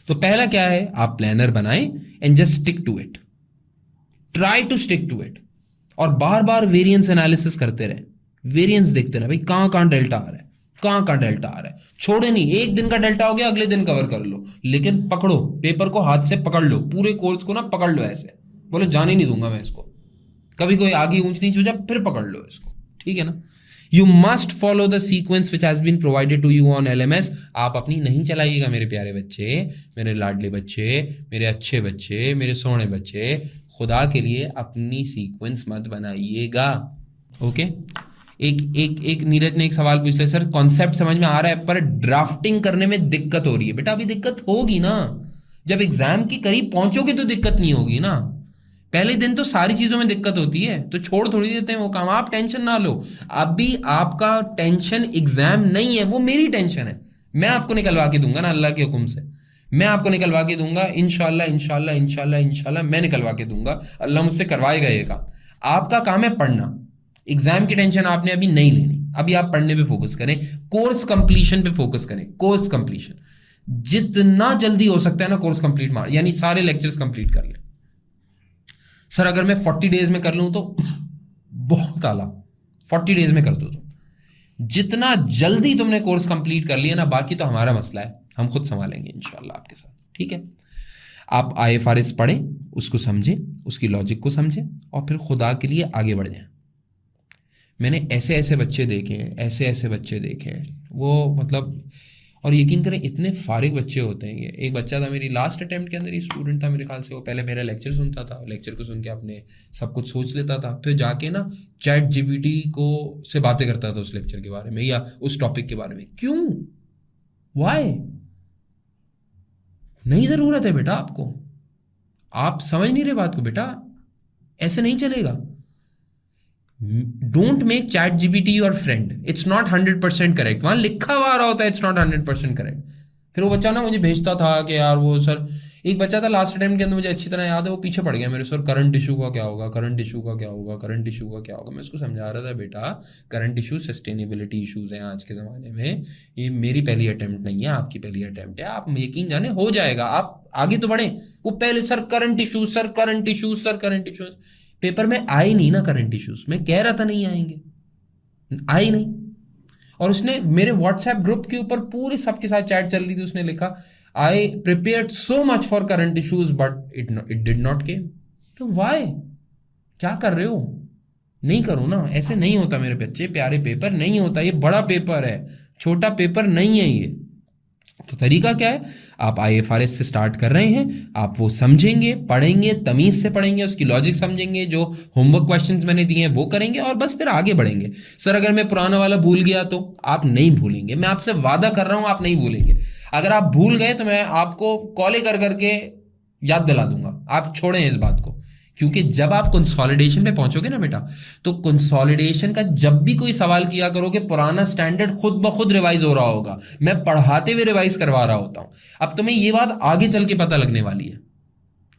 तो पहला क्या है, आप प्लानर बनाएं and just stick to it, try to stick to it, और बार बार वेरिएंस एनालिसिस करते रहें, वेरिएंस देखते रहे भाई, कहां डेल्टा आ रहा है, कहां डेल्टा आ रहा है। छोड़े नहीं, एक दिन का डेल्टा हो गया अगले दिन कवर कर लो, लेकिन पकड़ो पेपर को, हाथ से पकड़ लो, पूरे कोर्स को ना पकड़ लो ऐसे, बोले जाने नहीं दूंगा मैं इसको, कभी कोई आगे ऊंच नीच हो जाए फिर पकड़ लो इसको, ठीक है ना। You must follow the sequence which has been provided to you on LMS। आप अपनी नहीं चलाइएगा मेरे प्यारे बच्चे, मेरे लाडले बच्चे, मेरे अच्छे बच्चे, मेरे सोने बच्चे। खुदा के लिए अपनी सीक्वेंस मत बनाइएगा। ओके एक नीरज ने एक सवाल पूछ लिया, सर कॉन्सेप्ट समझ में आ रहा है पर ड्राफ्टिंग करने में दिक्कत हो रही है। बेटा अभी दिक्कत होगी ना, जब एग्जाम के करीब पहुंचोगे तो दिक्कत नहीं होगी ना। पहले दिन तो सारी चीजों में दिक्कत होती है, तो छोड़ थोड़ी देते हैं वो काम। आप टेंशन ना लो, अभी आपका टेंशन एग्जाम नहीं है, वो मेरी टेंशन है। मैं आपको निकलवा के दूंगा ना अल्लाह के हुक्म से, मैं आपको निकलवा के दूंगा इंशाल्लाह इंशाल्लाह इंशाल्लाह इंशाल्लाह मैं निकलवा के दूंगा। अल्लाह मुझसे करवाएगा ये काम। आपका काम है पढ़ना, एग्जाम की टेंशन आपने अभी नहीं लेनी। अभी आप पढ़ने पे फोकस करें, कोर्स कंप्लीशन पे फोकस करें। कोर्स कंप्लीशन जितना जल्दी हो सकता है ना, कोर्स कंप्लीट मार, यानी सारे लेक्चर्स कंप्लीट कर लें। सर अगर मैं 40 डेज में कर लूं तो बहुत आला, 40 डेज में कर दो तुम। जितना जल्दी तुमने कोर्स कंप्लीट कर लिया ना, बाकी तो हमारा मसला है, हम खुद संभालेंगे इंशाल्लाह आपके साथ, ठीक है। आप IFRS पढ़ें, उसको समझें, उसकी लॉजिक को समझें और फिर खुदा के लिए आगे बढ़ जाएं। मैंने ऐसे ऐसे बच्चे देखे हैं, ऐसे ऐसे बच्चे देखे हैं, वो मतलब, और यकीन करें इतने फारिग बच्चे होते हैं। ये एक बच्चा था मेरी लास्ट अटेम्प्ट के अंदर, ही स्टूडेंट था मेरे ख्याल से, वो पहले मेरा लेक्चर सुनता था, लेक्चर को सुन के अपने सब कुछ सोच लेता था, फिर जाके ना चैट GPT को से बातें करता था उस लेक्चर के बारे में या उस टॉपिक के बारे में। क्यों? वाई? नहीं जरूरत है बेटा आपको, आप समझ नहीं रहे बात को बेटा, ऐसे नहीं चलेगा। Don't make chat GPT your friend, it's not 100% correct. वहां लिखा हुआ रहा होता है इट्स नॉट 100% करेक्ट। फिर वो बच्चा ना मुझे भेजता था कि यार वो सर, एक बच्चा था लास्ट टाइम के अंदर, मुझे अच्छी तरह याद है, वो पीछे पड़ गया मेरे, सर करंट इशू का क्या होगा, करंट इशू का क्या होगा, करंट इशू का क्या होगा। मैं उसको समझा रहा था बेटा करंट इशू सस्टेनेबिलिटी इशूज हैं आज के ज़माने में, ये मेरी पहली अटेम्प्ट नहीं है, आपकी पहली अटेम्प्ट है, आप यकीन जाने हो जाएगा, आप आगे तो बढ़े। वो पहले sir current issues, sir current issues, sir current issues, paper में आए नहीं ना करंट इश्यूज। मैं कह रहा था नहीं आएंगे, आए नहीं। और उसने मेरे व्हाट्सएप ग्रुप के ऊपर पूरे सबके साथ चैट चल रही थी, उसने लिखा आई prepared so much for current issues but it did not केम। तो वाई? क्या कर रहे हो? नहीं करो ना, ऐसे नहीं होता मेरे बच्चे प्यारे, पेपर नहीं होता, ये बड़ा पेपर है, छोटा पेपर नहीं है ये। तो तरीका क्या है? आप IFRS से स्टार्ट कर रहे हैं, आप वो समझेंगे, पढ़ेंगे, तमीज से पढ़ेंगे, उसकी लॉजिक समझेंगे, जो होमवर्क क्वेश्चंस मैंने दिए हैं वो करेंगे और बस फिर आगे बढ़ेंगे। सर अगर मैं पुराना वाला भूल गया तो आप नहीं भूलेंगे, मैं आपसे वादा कर रहा हूं आप नहीं भूलेंगे। अगर आप भूल गए तो मैं आपको कॉल कर करके याद दिला दूंगा, आप छोड़ें इस बात को। क्योंकि जब आप कंसोलिडेशन पे पहुंचोगे ना बेटा, तो कंसोलिडेशन का जब भी कोई सवाल किया करोगे, पुराना स्टैंडर्ड खुद ब खुद रिवाइज हो रहा होगा, मैं पढ़ाते हुए रिवाइज करवा रहा होता हूं। अब तुम्हें ये बात आगे चल के पता लगने वाली है,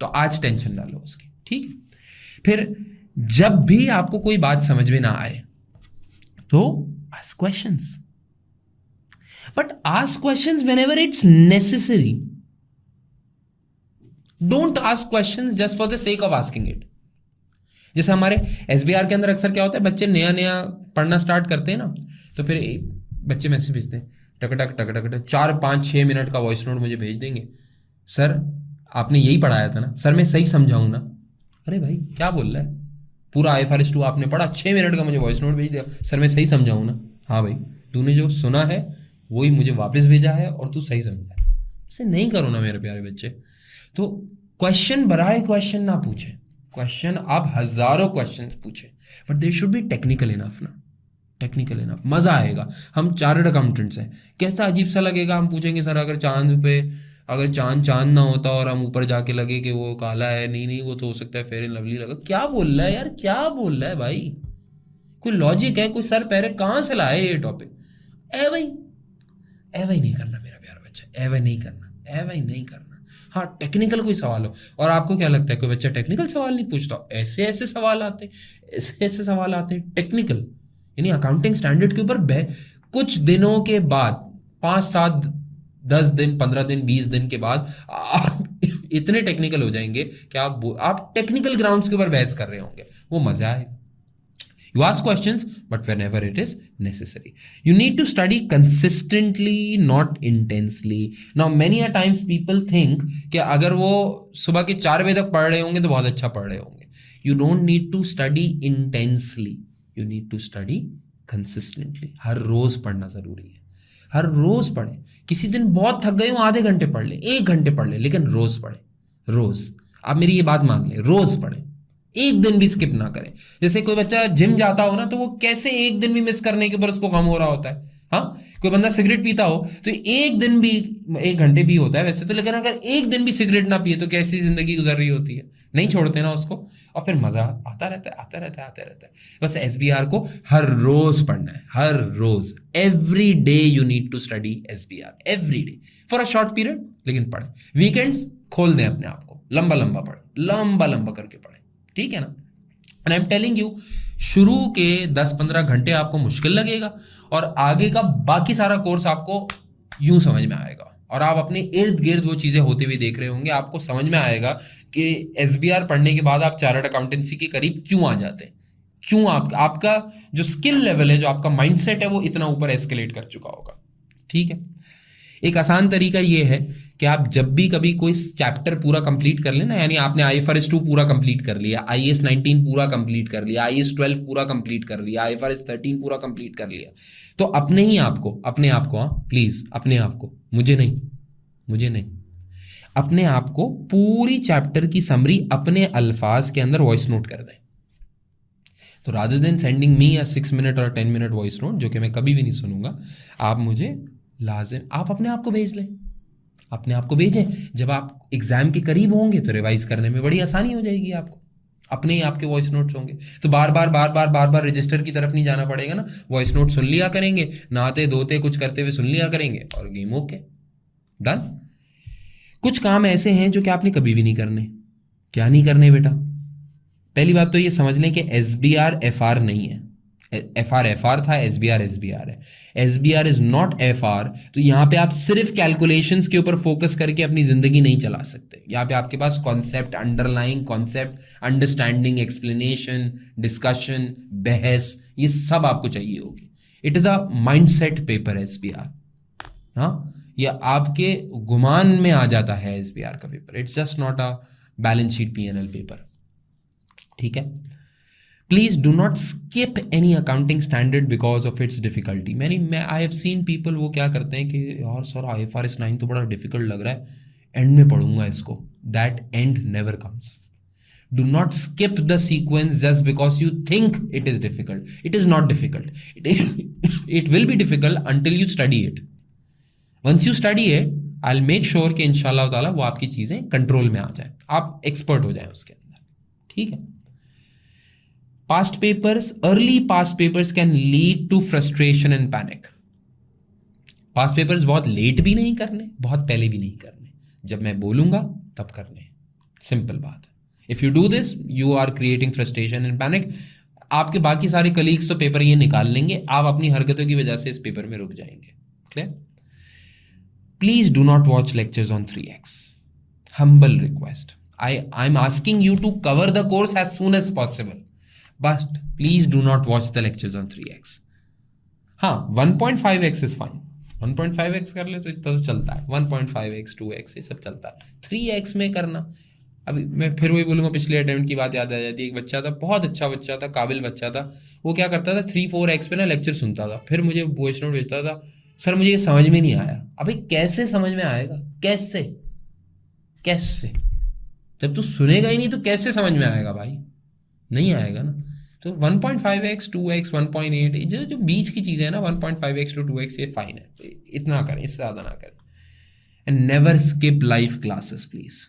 तो आज टेंशन ना लो उसकी, ठीक है। फिर जब भी आपको कोई बात समझ में ना आए तो ask questions, but ask questions whenever it's necessary. Don't ask questions just for the sake of asking it. जैसे हमारे SBR के अंदर अक्सर क्या होता है, बच्चे नया नया पढ़ना स्टार्ट करते हैं ना, तो फिर बच्चे मैसेज भेजते हैं, टक टक टक टक टक 4-5-6 मिनट का वॉइस नोट मुझे भेज देंगे, सर आपने यही पढ़ाया था ना, सर मैं सही समझाऊं ना। अरे भाई क्या बोल रहा है, पूरा IFRS 2 आपने पढ़ा, 6 मिनट का मुझे वॉइस नोट भेज दिया, सर मैं सही समझाऊं ना। हाँ भाई, तूने जो सुना है वही मुझे वापस भेजा है और तू सही समझा है। ऐसे नहीं करो ना मेरे प्यारे बच्चे। तो क्वेश्चन बराए क्वेश्चन ना पूछे, क्वेश्चन आप हजारों क्वेश्चन पूछे, but they should be technical enough ना, टेक्निकल इनफ। मजा आएगा। हम चार्टर्ड अकाउंटेंट्स हैं, कैसा अजीब सा लगेगा हम पूछेंगे सर अगर चांद ना होता और हम ऊपर जाके लगे कि वो काला है, नहीं वो तो हो सकता है फेयर एंड लवली लगा। क्या बोल रहा है यार, क्या बोल रहा है भाई, कोई लॉजिक है, कोई सर पैरे कहां से लाए ये टॉपिक? एवं नहीं करना मेरा प्यारा बच्चा, एवं नहीं करना। हाँ टेक्निकल कोई सवाल हो, और आपको क्या लगता है कोई बच्चा टेक्निकल सवाल नहीं पूछता? ऐसे ऐसे सवाल आते हैं टेक्निकल, यानी अकाउंटिंग स्टैंडर्ड के ऊपर कुछ दिनों के बाद, 5-7 10 दिन 15 दिन 20 दिन के बाद आप इतने टेक्निकल हो जाएंगे कि आप टेक्निकल ग्राउंड्स के ऊपर बहस कर रहे होंगे, वो मजा आएगा। You ask questions, but whenever it is necessary. You need to study consistently, not intensely. Now, many a times people think कि अगर वो सुबह के 4 बजे तक पढ़ रहे होंगे तो बहुत अच्छा पढ़ रहे होंगे. You don't need to study intensely. You need to study consistently हर रोज पढ़ना जरूरी है। हर रोज पढ़े। किसी दिन बहुत थक गए हो, आधे घंटे पढ़ ले, 1 घंटे पढ़ ले, लेकिन रोज पढ़े। रोज आप मेरी ये बात मान ले, रोज पढ़े, एक दिन भी स्किप ना करें। जैसे कोई बच्चा जिम जाता हो ना, तो वो कैसे एक दिन भी मिस करने के ऊपर उसको गम हो रहा होता है। हाँ, कोई बंदा सिगरेट पीता हो तो एक दिन भी, 1 घंटे भी होता है वैसे तो, लेकिन अगर एक दिन भी सिगरेट ना पिए तो कैसी जिंदगी गुजर रही होती है। नहीं छोड़ते ना उसको, और फिर मजा आता रहता है, आता रहता है, आता रहता है। बस SBR को हर रोज पढ़ना है, हर रोज। Every day you need to study SBR, every day for a short period, लेकिन पढ़े। वीकेंड्स खोल दें अपने आप को, लंबा लंबा पढ़े, लंबा लंबा करके पढ़े, ठीक है ना। And I am telling you, शुरू के 10-15 घंटे आपको मुश्किल लगेगा, और आगे का बाकी सारा कोर्स आपको यूं समझ में आएगा, और आप अपने इर्द गिर्द वो चीजें होते हुए देख रहे होंगे। आपको समझ में आएगा कि SBR पढ़ने के बाद आप चार्टर्ड अकाउंटेंसी के करीब क्यों आ जाते हैं, क्यों आपका जो स्किल लेवल है, जो आपका माइंडसेट है, वो इतना ऊपर एस्केलेट कर चुका होगा, ठीक है। एक आसान तरीका ये है कि आप जब भी कभी कोई चैप्टर पूरा कंप्लीट कर लेना, यानी आपने IFRS 2 पूरा कंप्लीट कर लिया, IAS 19 पूरा कंप्लीट कर लिया, IAS 12 पूरा कंप्लीट कर लिया, IFRS 13 पूरा कंप्लीट कर लिया, तो अपने आप को हाँ प्लीज, अपने आप को, मुझे नहीं, अपने आप को पूरी चैप्टर की समरी अपने अल्फाज के अंदर वॉइस नोट कर दें। तो रादर देन सेंडिंग मी अ 6 मिनट और 10 मिनट वॉइस नोट, जो कि मैं कभी भी नहीं सुनूंगा, आप मुझे लाजिम आप अपने आप को भेज लें, अपने आप को भेजें। जब आप एग्जाम के करीब होंगे तो रिवाइज करने में बड़ी आसानी हो जाएगी आपको, अपने ही आपके वॉइस नोट्स होंगे। तो बार बार रजिस्टर की तरफ नहीं जाना पड़ेगा ना, वॉइस नोट सुन लिया करेंगे, नहाते धोते कुछ करते हुए सुन लिया करेंगे, और गेम ओके, डन। कुछ काम ऐसे हैं जो कि आपने कभी भी नहीं करने। क्या नहीं करने बेटा? पहली बात तो ये समझ लें कि SBR FR नहीं है। FR था, SBR है। SBR is not FR। तो यहां पे आप सिर्फ कैलकुलेशंस के ऊपर फोकस करके अपनी जिंदगी नहीं चला सकते। यहां पे आपके पास concept, underlying concept, understanding, explanation, discussion, बहस, ये सब आपको चाहिए होगी। It is a mindset paper SBR। हाँ, ये आपके गुमान में आ जाता है SBR का paper. It's just not a balance sheet P&L paper, ठीक है। Please do not skip any accounting standard because of its difficulty. I have seen people, वो क्या करते हैं कि यार सर IFRS 9 तो बड़ा डिफिकल्ट लग रहा है, एंड में पढ़ूंगा इसको। That end never comes. Do not skip the sequence just because you think it is difficult. It is not difficult, it will be difficult until you study it. Once you study it, I will make sure कि इंशाल्लाह ताला वो आपकी चीजें control में आ जाए, आप expert हो जाए उसके अंदर, ठीक है। Past papers, early past papers can lead to frustration and panic. Past papers बहुत लेट भी नहीं करने, बहुत पहले भी नहीं करने, जब मैं बोलूंगा तब करने, सिंपल बात। If you do this, you are creating frustration and panic. आपके बाकी सारे कलीग्स तो पेपर ये निकाल लेंगे, आप अपनी हरकतों की वजह से इस पेपर में रुक जाएंगे। Clear? Please do not watch lectures on 3x. Humble request. I'm asking you to cover the course as soon as possible. But please do not watch the lectures on 3x. हाँ, 1.5x is fine. 1.5x कर ले तो इतना तो चलता है। 1.5x, 2x ये सब चलता है। 3x में करना, अभी मैं फिर वही बोलूँगा, पिछले अटेम्प्ट की बात याद आ जाती है। एक बच्चा था, बहुत अच्छा बच्चा था, काबिल बच्चा था। वो क्या करता था, 3-4x पे ना लेक्चर सुनता था, फिर मुझे वॉइस नोट भेजता था, सर मुझे ये समझ में नहीं आया। अभी कैसे समझ में आएगा? कैसे? जब तू सुनेगा ही नहीं तो कैसे समझ में आएगा भाई? नहीं आएगा ना। तो 1.5x, 2x, 1.8 जो बीच की चीज़ें हैं ना, 1.5x to 2x ये फाइन है, तो इतना करें, इससे ज़्यादा ना करें। And never skip live classes please.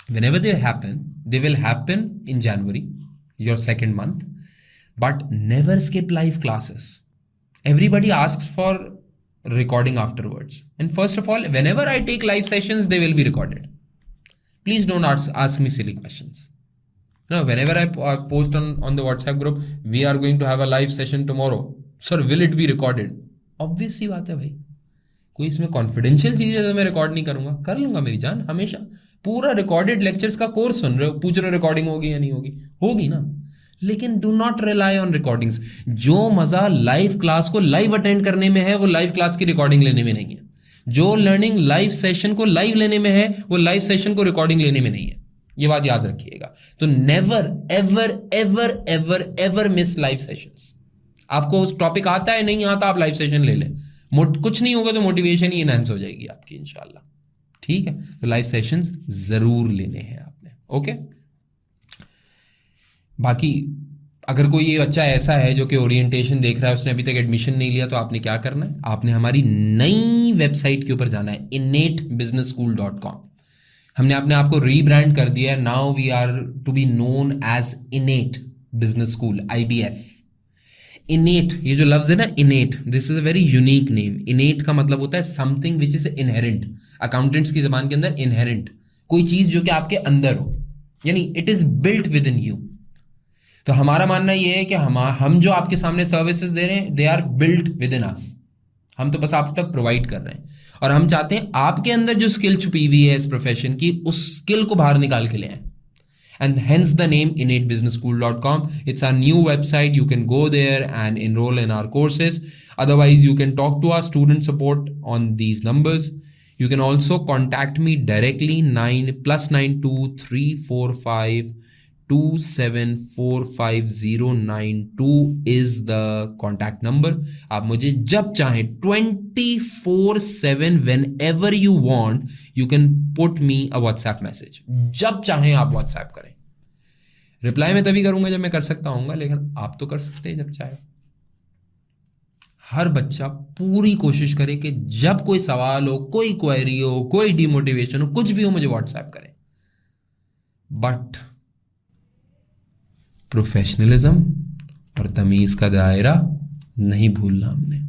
Whenever they will happen in January, your second month, but never skip live classes. Everybody asks for recording afterwards. And first of all, whenever I take live sessions, they will be recorded. Please don't ask me silly questions. No, whenever I post on the WhatsApp group, we are going to have a live session tomorrow. Sir, will it be recorded? Obvious सी बात है भाई, कोई इसमें confidential चीज़ है तो मैं record नहीं करूंगा? कर लूंगा मेरी जान, हमेशा। पूरा रिकॉर्डेड लेक्चर्स का कोर्स सुन रहे हो, पूछ रहे हो रिकॉर्डिंग होगी या नहीं होगी? होगी ना। लेकिन do not rely on recordings. जो मजा लाइव क्लास को लाइव अटेंड करने में है, वो लाइव क्लास की रिकॉर्डिंग लेने में नहीं है। जो लर्निंग लाइव सेशन को लाइव लेने में है, वो लाइव सेशन को रिकॉर्डिंग लेने में नहीं है। ये बात याद रखिएगा। तो never ever ever ever ever miss live sessions. आपको उस टॉपिक आता है नहीं आता, आप लाइव सेशन ले लें, कुछ नहीं होगा तो मोटिवेशन ही इनहेंस हो जाएगी आपकी इंशाल्लाह। ठीक है, तो लाइव सेशंस जरूर लेने हैं आपने। ओके, बाकी अगर कोई ये बच्चा ऐसा है जो कि ओरिएंटेशन देख रहा है, उसने अभी तक एडमिशन नहीं लिया, तो आपने क्या करना है, आपने हमारी नई वेबसाइट के ऊपर जाना है, innatebiznessschool.com। हमने अपने आप को रीब्रांड कर दिया है, now we are to be known as innate business school, IBS। Innate, ये जो लफ्ज है ना innate, this is a very unique name. Innate का मतलब होता है something which is inherent, accountants की जबान के अंदर इनहेरेंट, कोई चीज जो कि आपके अंदर हो, यानी it is built with in you. तो हमारा मानना ये है कि हम जो आपके सामने सर्विसेज दे रहे हैं, they are built with in us. हम तो बस आप तक प्रोवाइड कर रहे हैं, और हम चाहते हैं आपके अंदर जो स्किल छुपी हुई है इस प्रोफेशन की, उस स्किल को बाहर निकाल के ले आए। And hence the name innatebiznessschool.com. It's our new website. You can go there and enroll in our courses. Otherwise, you can talk to our student support on these numbers. You can also contact me directly. +923452745092 is the contact number. आप मुझे जब चाहें 24/7 whenever you want, you can put me a WhatsApp message. जब चाहें आप WhatsApp करें। Reply मैं तभी करूंगा जब मैं कर सकता हूँगा, लेकिन आप तो कर सकते हैं जब चाहे। हर बच्चा पूरी कोशिश करे कि जब कोई सवाल हो, कोई क्वेरी हो, कोई डिमोटिवेशन हो, कुछ भी हो, मुझे व्हाट्सएप करें। बट प्रोफेशनलिज्म और तमीज का दायरा नहीं भूलना हमने।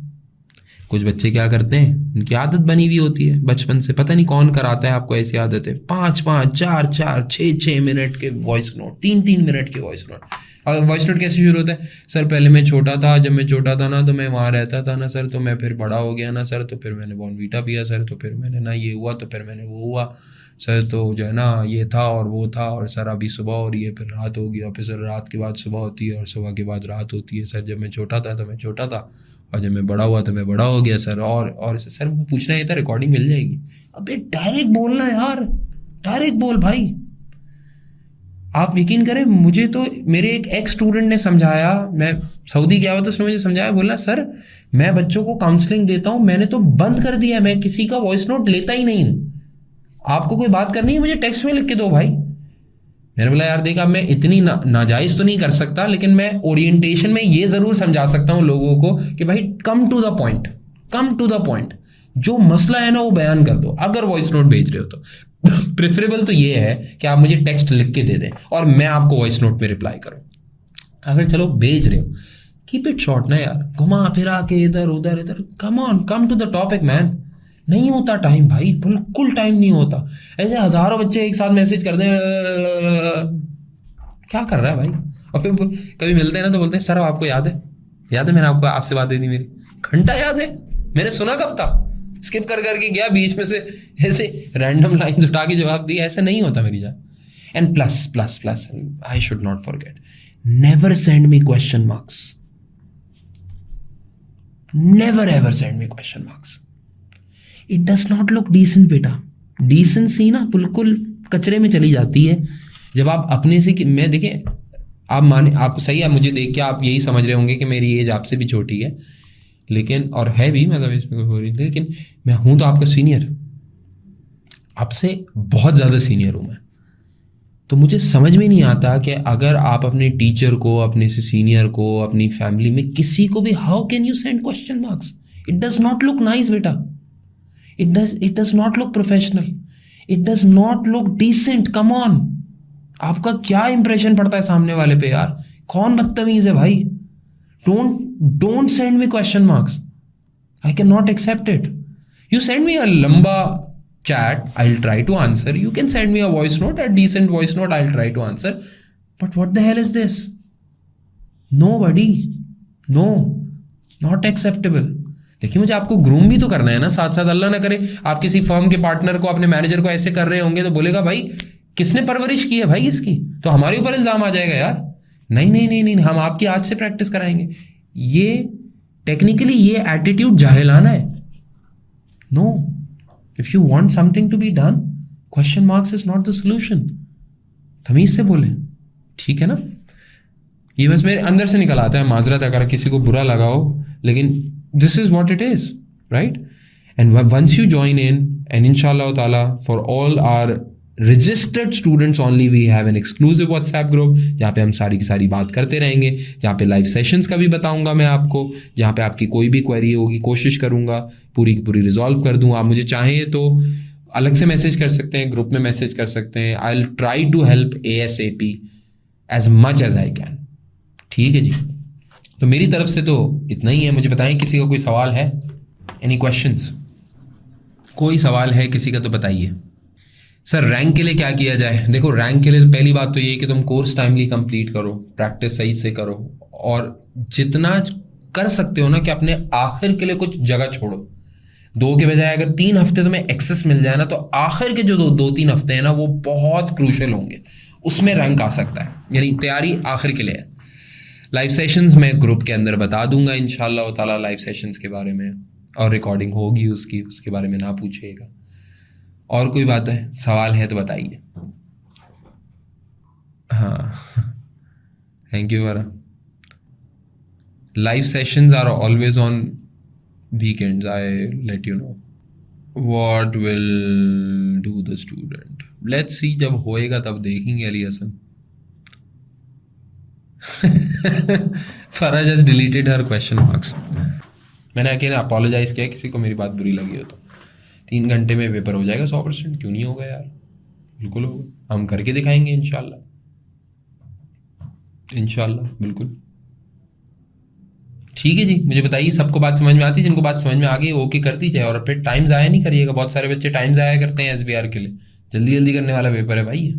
कुछ बच्चे क्या करते हैं, उनकी आदत बनी हुई होती है बचपन से, पता नहीं कौन कराता है आपको ऐसी आदत है, 5-5, 4-4, 6-6 मिनट के वॉइस नोट, 3-3 मिनट के वॉइस नोट। और वॉइस नोट कैसे शुरू होता है, सर पहले मैं छोटा था, जब मैं छोटा था ना तो मैं वहाँ रहता था ना सर, तो मैं फिर बड़ा हो गया ना सर, तो फिर मैंने बॉर्नवीटा पिया सर, तो फिर मैंने ना ये हुआ, तो फिर मैंने वो हुआ सर, तो जो है ना ये था और वो था, और सर अभी सुबह हो रही है, फिर रात होगी, और फिर सर रात के बाद सुबह होती है, और सुबह के बाद रात होती है सर। जब मैं छोटा था तो मैं छोटा था, और जब मैं बड़ा हुआ तो मैं बड़ा हो गया सर। और सर वो पूछना ये था, रिकॉर्डिंग मिल जाएगी? अबे डायरेक्ट बोलना यार, डायरेक्ट बोल भाई। आप यकीन करें, मुझे तो मेरे एक एक्स स्टूडेंट ने समझाया, मैं सऊदी गया हुआ था, उसने मुझे समझाया, बोला सर मैं बच्चों को काउंसलिंग देता हूँ, मैंने तो बंद कर दिया, मैं किसी का वॉइस नोट लेता ही नहीं हूँ। आपको कोई बात करनी है मुझे टेक्स्ट में लिख के दो भाई। मैंने बोला यार देख, अब मैं इतनी नाजायज तो नहीं कर सकता, लेकिन मैं ओरिएंटेशन में ये जरूर समझा सकता हूँ लोगों को कि भाई come to the point, come to the point, जो मसला है ना वो बयान कर दो। अगर वॉइस नोट भेज रहे हो तो प्रेफरेबल तो ये है कि आप मुझे टेक्स्ट लिख के दे दें और मैं आपको वॉइस नोट में रिप्लाई करूं। अगर चलो भेज रहे हो, कीप इट शॉर्ट ना यार, घुमा फिरा के इधर उधर इधर, come on, come to the topic man. नहीं होता टाइम भाई, बिल्कुल टाइम नहीं होता। ऐसे हजारों बच्चे एक साथ मैसेज कर दें, क्या कर रहा है भाई। और फिर कभी मिलते हैं ना तो बोलते हैं सर आपको याद है मैंने आपको आपसे बात हुई थी मेरी, घंटा याद है, मैंने सुना कब था, स्किप कर करके गया, बीच में से ऐसे रैंडम लाइंस उठा के जवाब दिया। ऐसा नहीं होता मेरी जान। And plus I should not forget, never send me question marks, never ever send me question marks. It does not look decent बेटा। डिसेंसी ना बिल्कुल कचरे में चली जाती है जब आप अपने से, मैं देखें आप सही है, मुझे देख के आप यही समझ रहे होंगे कि मेरी एज आपसे भी छोटी है, लेकिन और है भी, मतलब इसमें हो रही, लेकिन मैं हूं तो आपका सीनियर, आपसे बहुत ज़्यादा सीनियर हूं मैं। तो मुझे समझ में नहीं आता कि अगर आप अपने टीचर को, अपने से सीनियर को, अपनी फैमिली में किसी को भी, how can you send question marks? It does not look nice बेटा, it does not look professional, it does not look decent. Come on, आपका क्या इंप्रेशन पड़ता है सामने वाले पे यार? कौन बदतमीज है भाई? Don't send me question marks. I cannot accept it. You send me a lamba chat, I'll try to answer. You can send me a voice note, a decent voice note, I'll try to answer. But what the hell is this? Nobody. No. Not acceptable. देखिए मुझे आपको groom भी तो करना है ना साथ साथ। अल्लाह ना करे आप किसी फर्म के पार्टनर को, अपने मैनेजर को ऐसे कर रहे होंगे तो बोलेगा भाई किसने परवरिश की है भाई इसकी, तो हमारे ऊपर इल्जाम आ जाएगा यार। नहीं, हम आपकी आज से प्रैक्टिस कराएंगे। ये टेक्निकली ये एटीट्यूड जाहिलाना है। No, if you want something to be done, question marks is not the solution. तमीज से बोले, ठीक है ना? ये बस मेरे अंदर से निकल आता है, माजरत अगर किसी को बुरा लगा हो, लेकिन this is what it is, right? And once you join in, and इंशाल्लाह ताला for all are registered students only we have an exclusive WhatsApp group, जहाँ पे हम सारी की सारी बात करते रहेंगे, जहाँ पे लाइव सेशंस का भी बताऊंगा मैं आपको, जहाँ पे आपकी कोई भी क्वेरी होगी कोशिश करूंगा पूरी की पूरी रिजॉल्व कर दूँ। आप मुझे चाहें तो अलग से मैसेज कर सकते हैं, ग्रुप में मैसेज कर सकते हैं। I will try to help ASAP as much as I can. ठीक है जी, तो मेरी तरफ से तो इतना ही है। मुझे बताएं किसी का कोई सवाल है, एनी क्वेश्चंस? कोई सवाल है किसी का तो बताइए। सर रैंक के लिए क्या किया जाए? देखो रैंक के लिए पहली बात तो ये है कि तुम कोर्स टाइमली कंप्लीट करो, प्रैक्टिस सही से करो, और जितना कर सकते हो ना कि अपने आखिर के लिए कुछ जगह छोड़ो। 2 के बजाय अगर 3 हफ्ते तुम्हें एक्सेस मिल जाए ना, तो आखिर के जो 2-3 हफ्ते हैं ना वो बहुत क्रूशल होंगे, उसमें रैंक आ सकता है। यानी तैयारी आखिर के लिए है। लाइव सेशंस मैं ग्रुप के अंदर बता दूंगा इंशाल्लाह ताला लाइव सेशंस के बारे में, और रिकॉर्डिंग होगी उसके बारे में ना पूछिएगा। और कोई बात है, सवाल है तो बताइए। हाँ थैंक यू वरा। Live sessions are always on weekends, I let you know what will do the student. Let's see, जब होएगा तब देखेंगे। Ali Hasan Faraz has deleted her question marks. मैंने अकेले अपोलोजाइज किया किसी को मेरी बात बुरी लगी हो तो। 3 घंटे में पेपर हो जाएगा 100%, क्यों नहीं होगा यार? बिल्कुल होगा, हम करके दिखाएंगे इंशाल्लाह, इंशाल्लाह बिल्कुल। ठीक है जी, मुझे बताइए सबको बात समझ में आती है? जिनको बात समझ में आ गई ओके कर दीजिए, और फिर टाइम ज़ाया नहीं करिएगा। बहुत सारे बच्चे टाइम ज़ाया करते हैं SBR के लिए, जल्दी जल्दी करने वाला पेपर है भाई।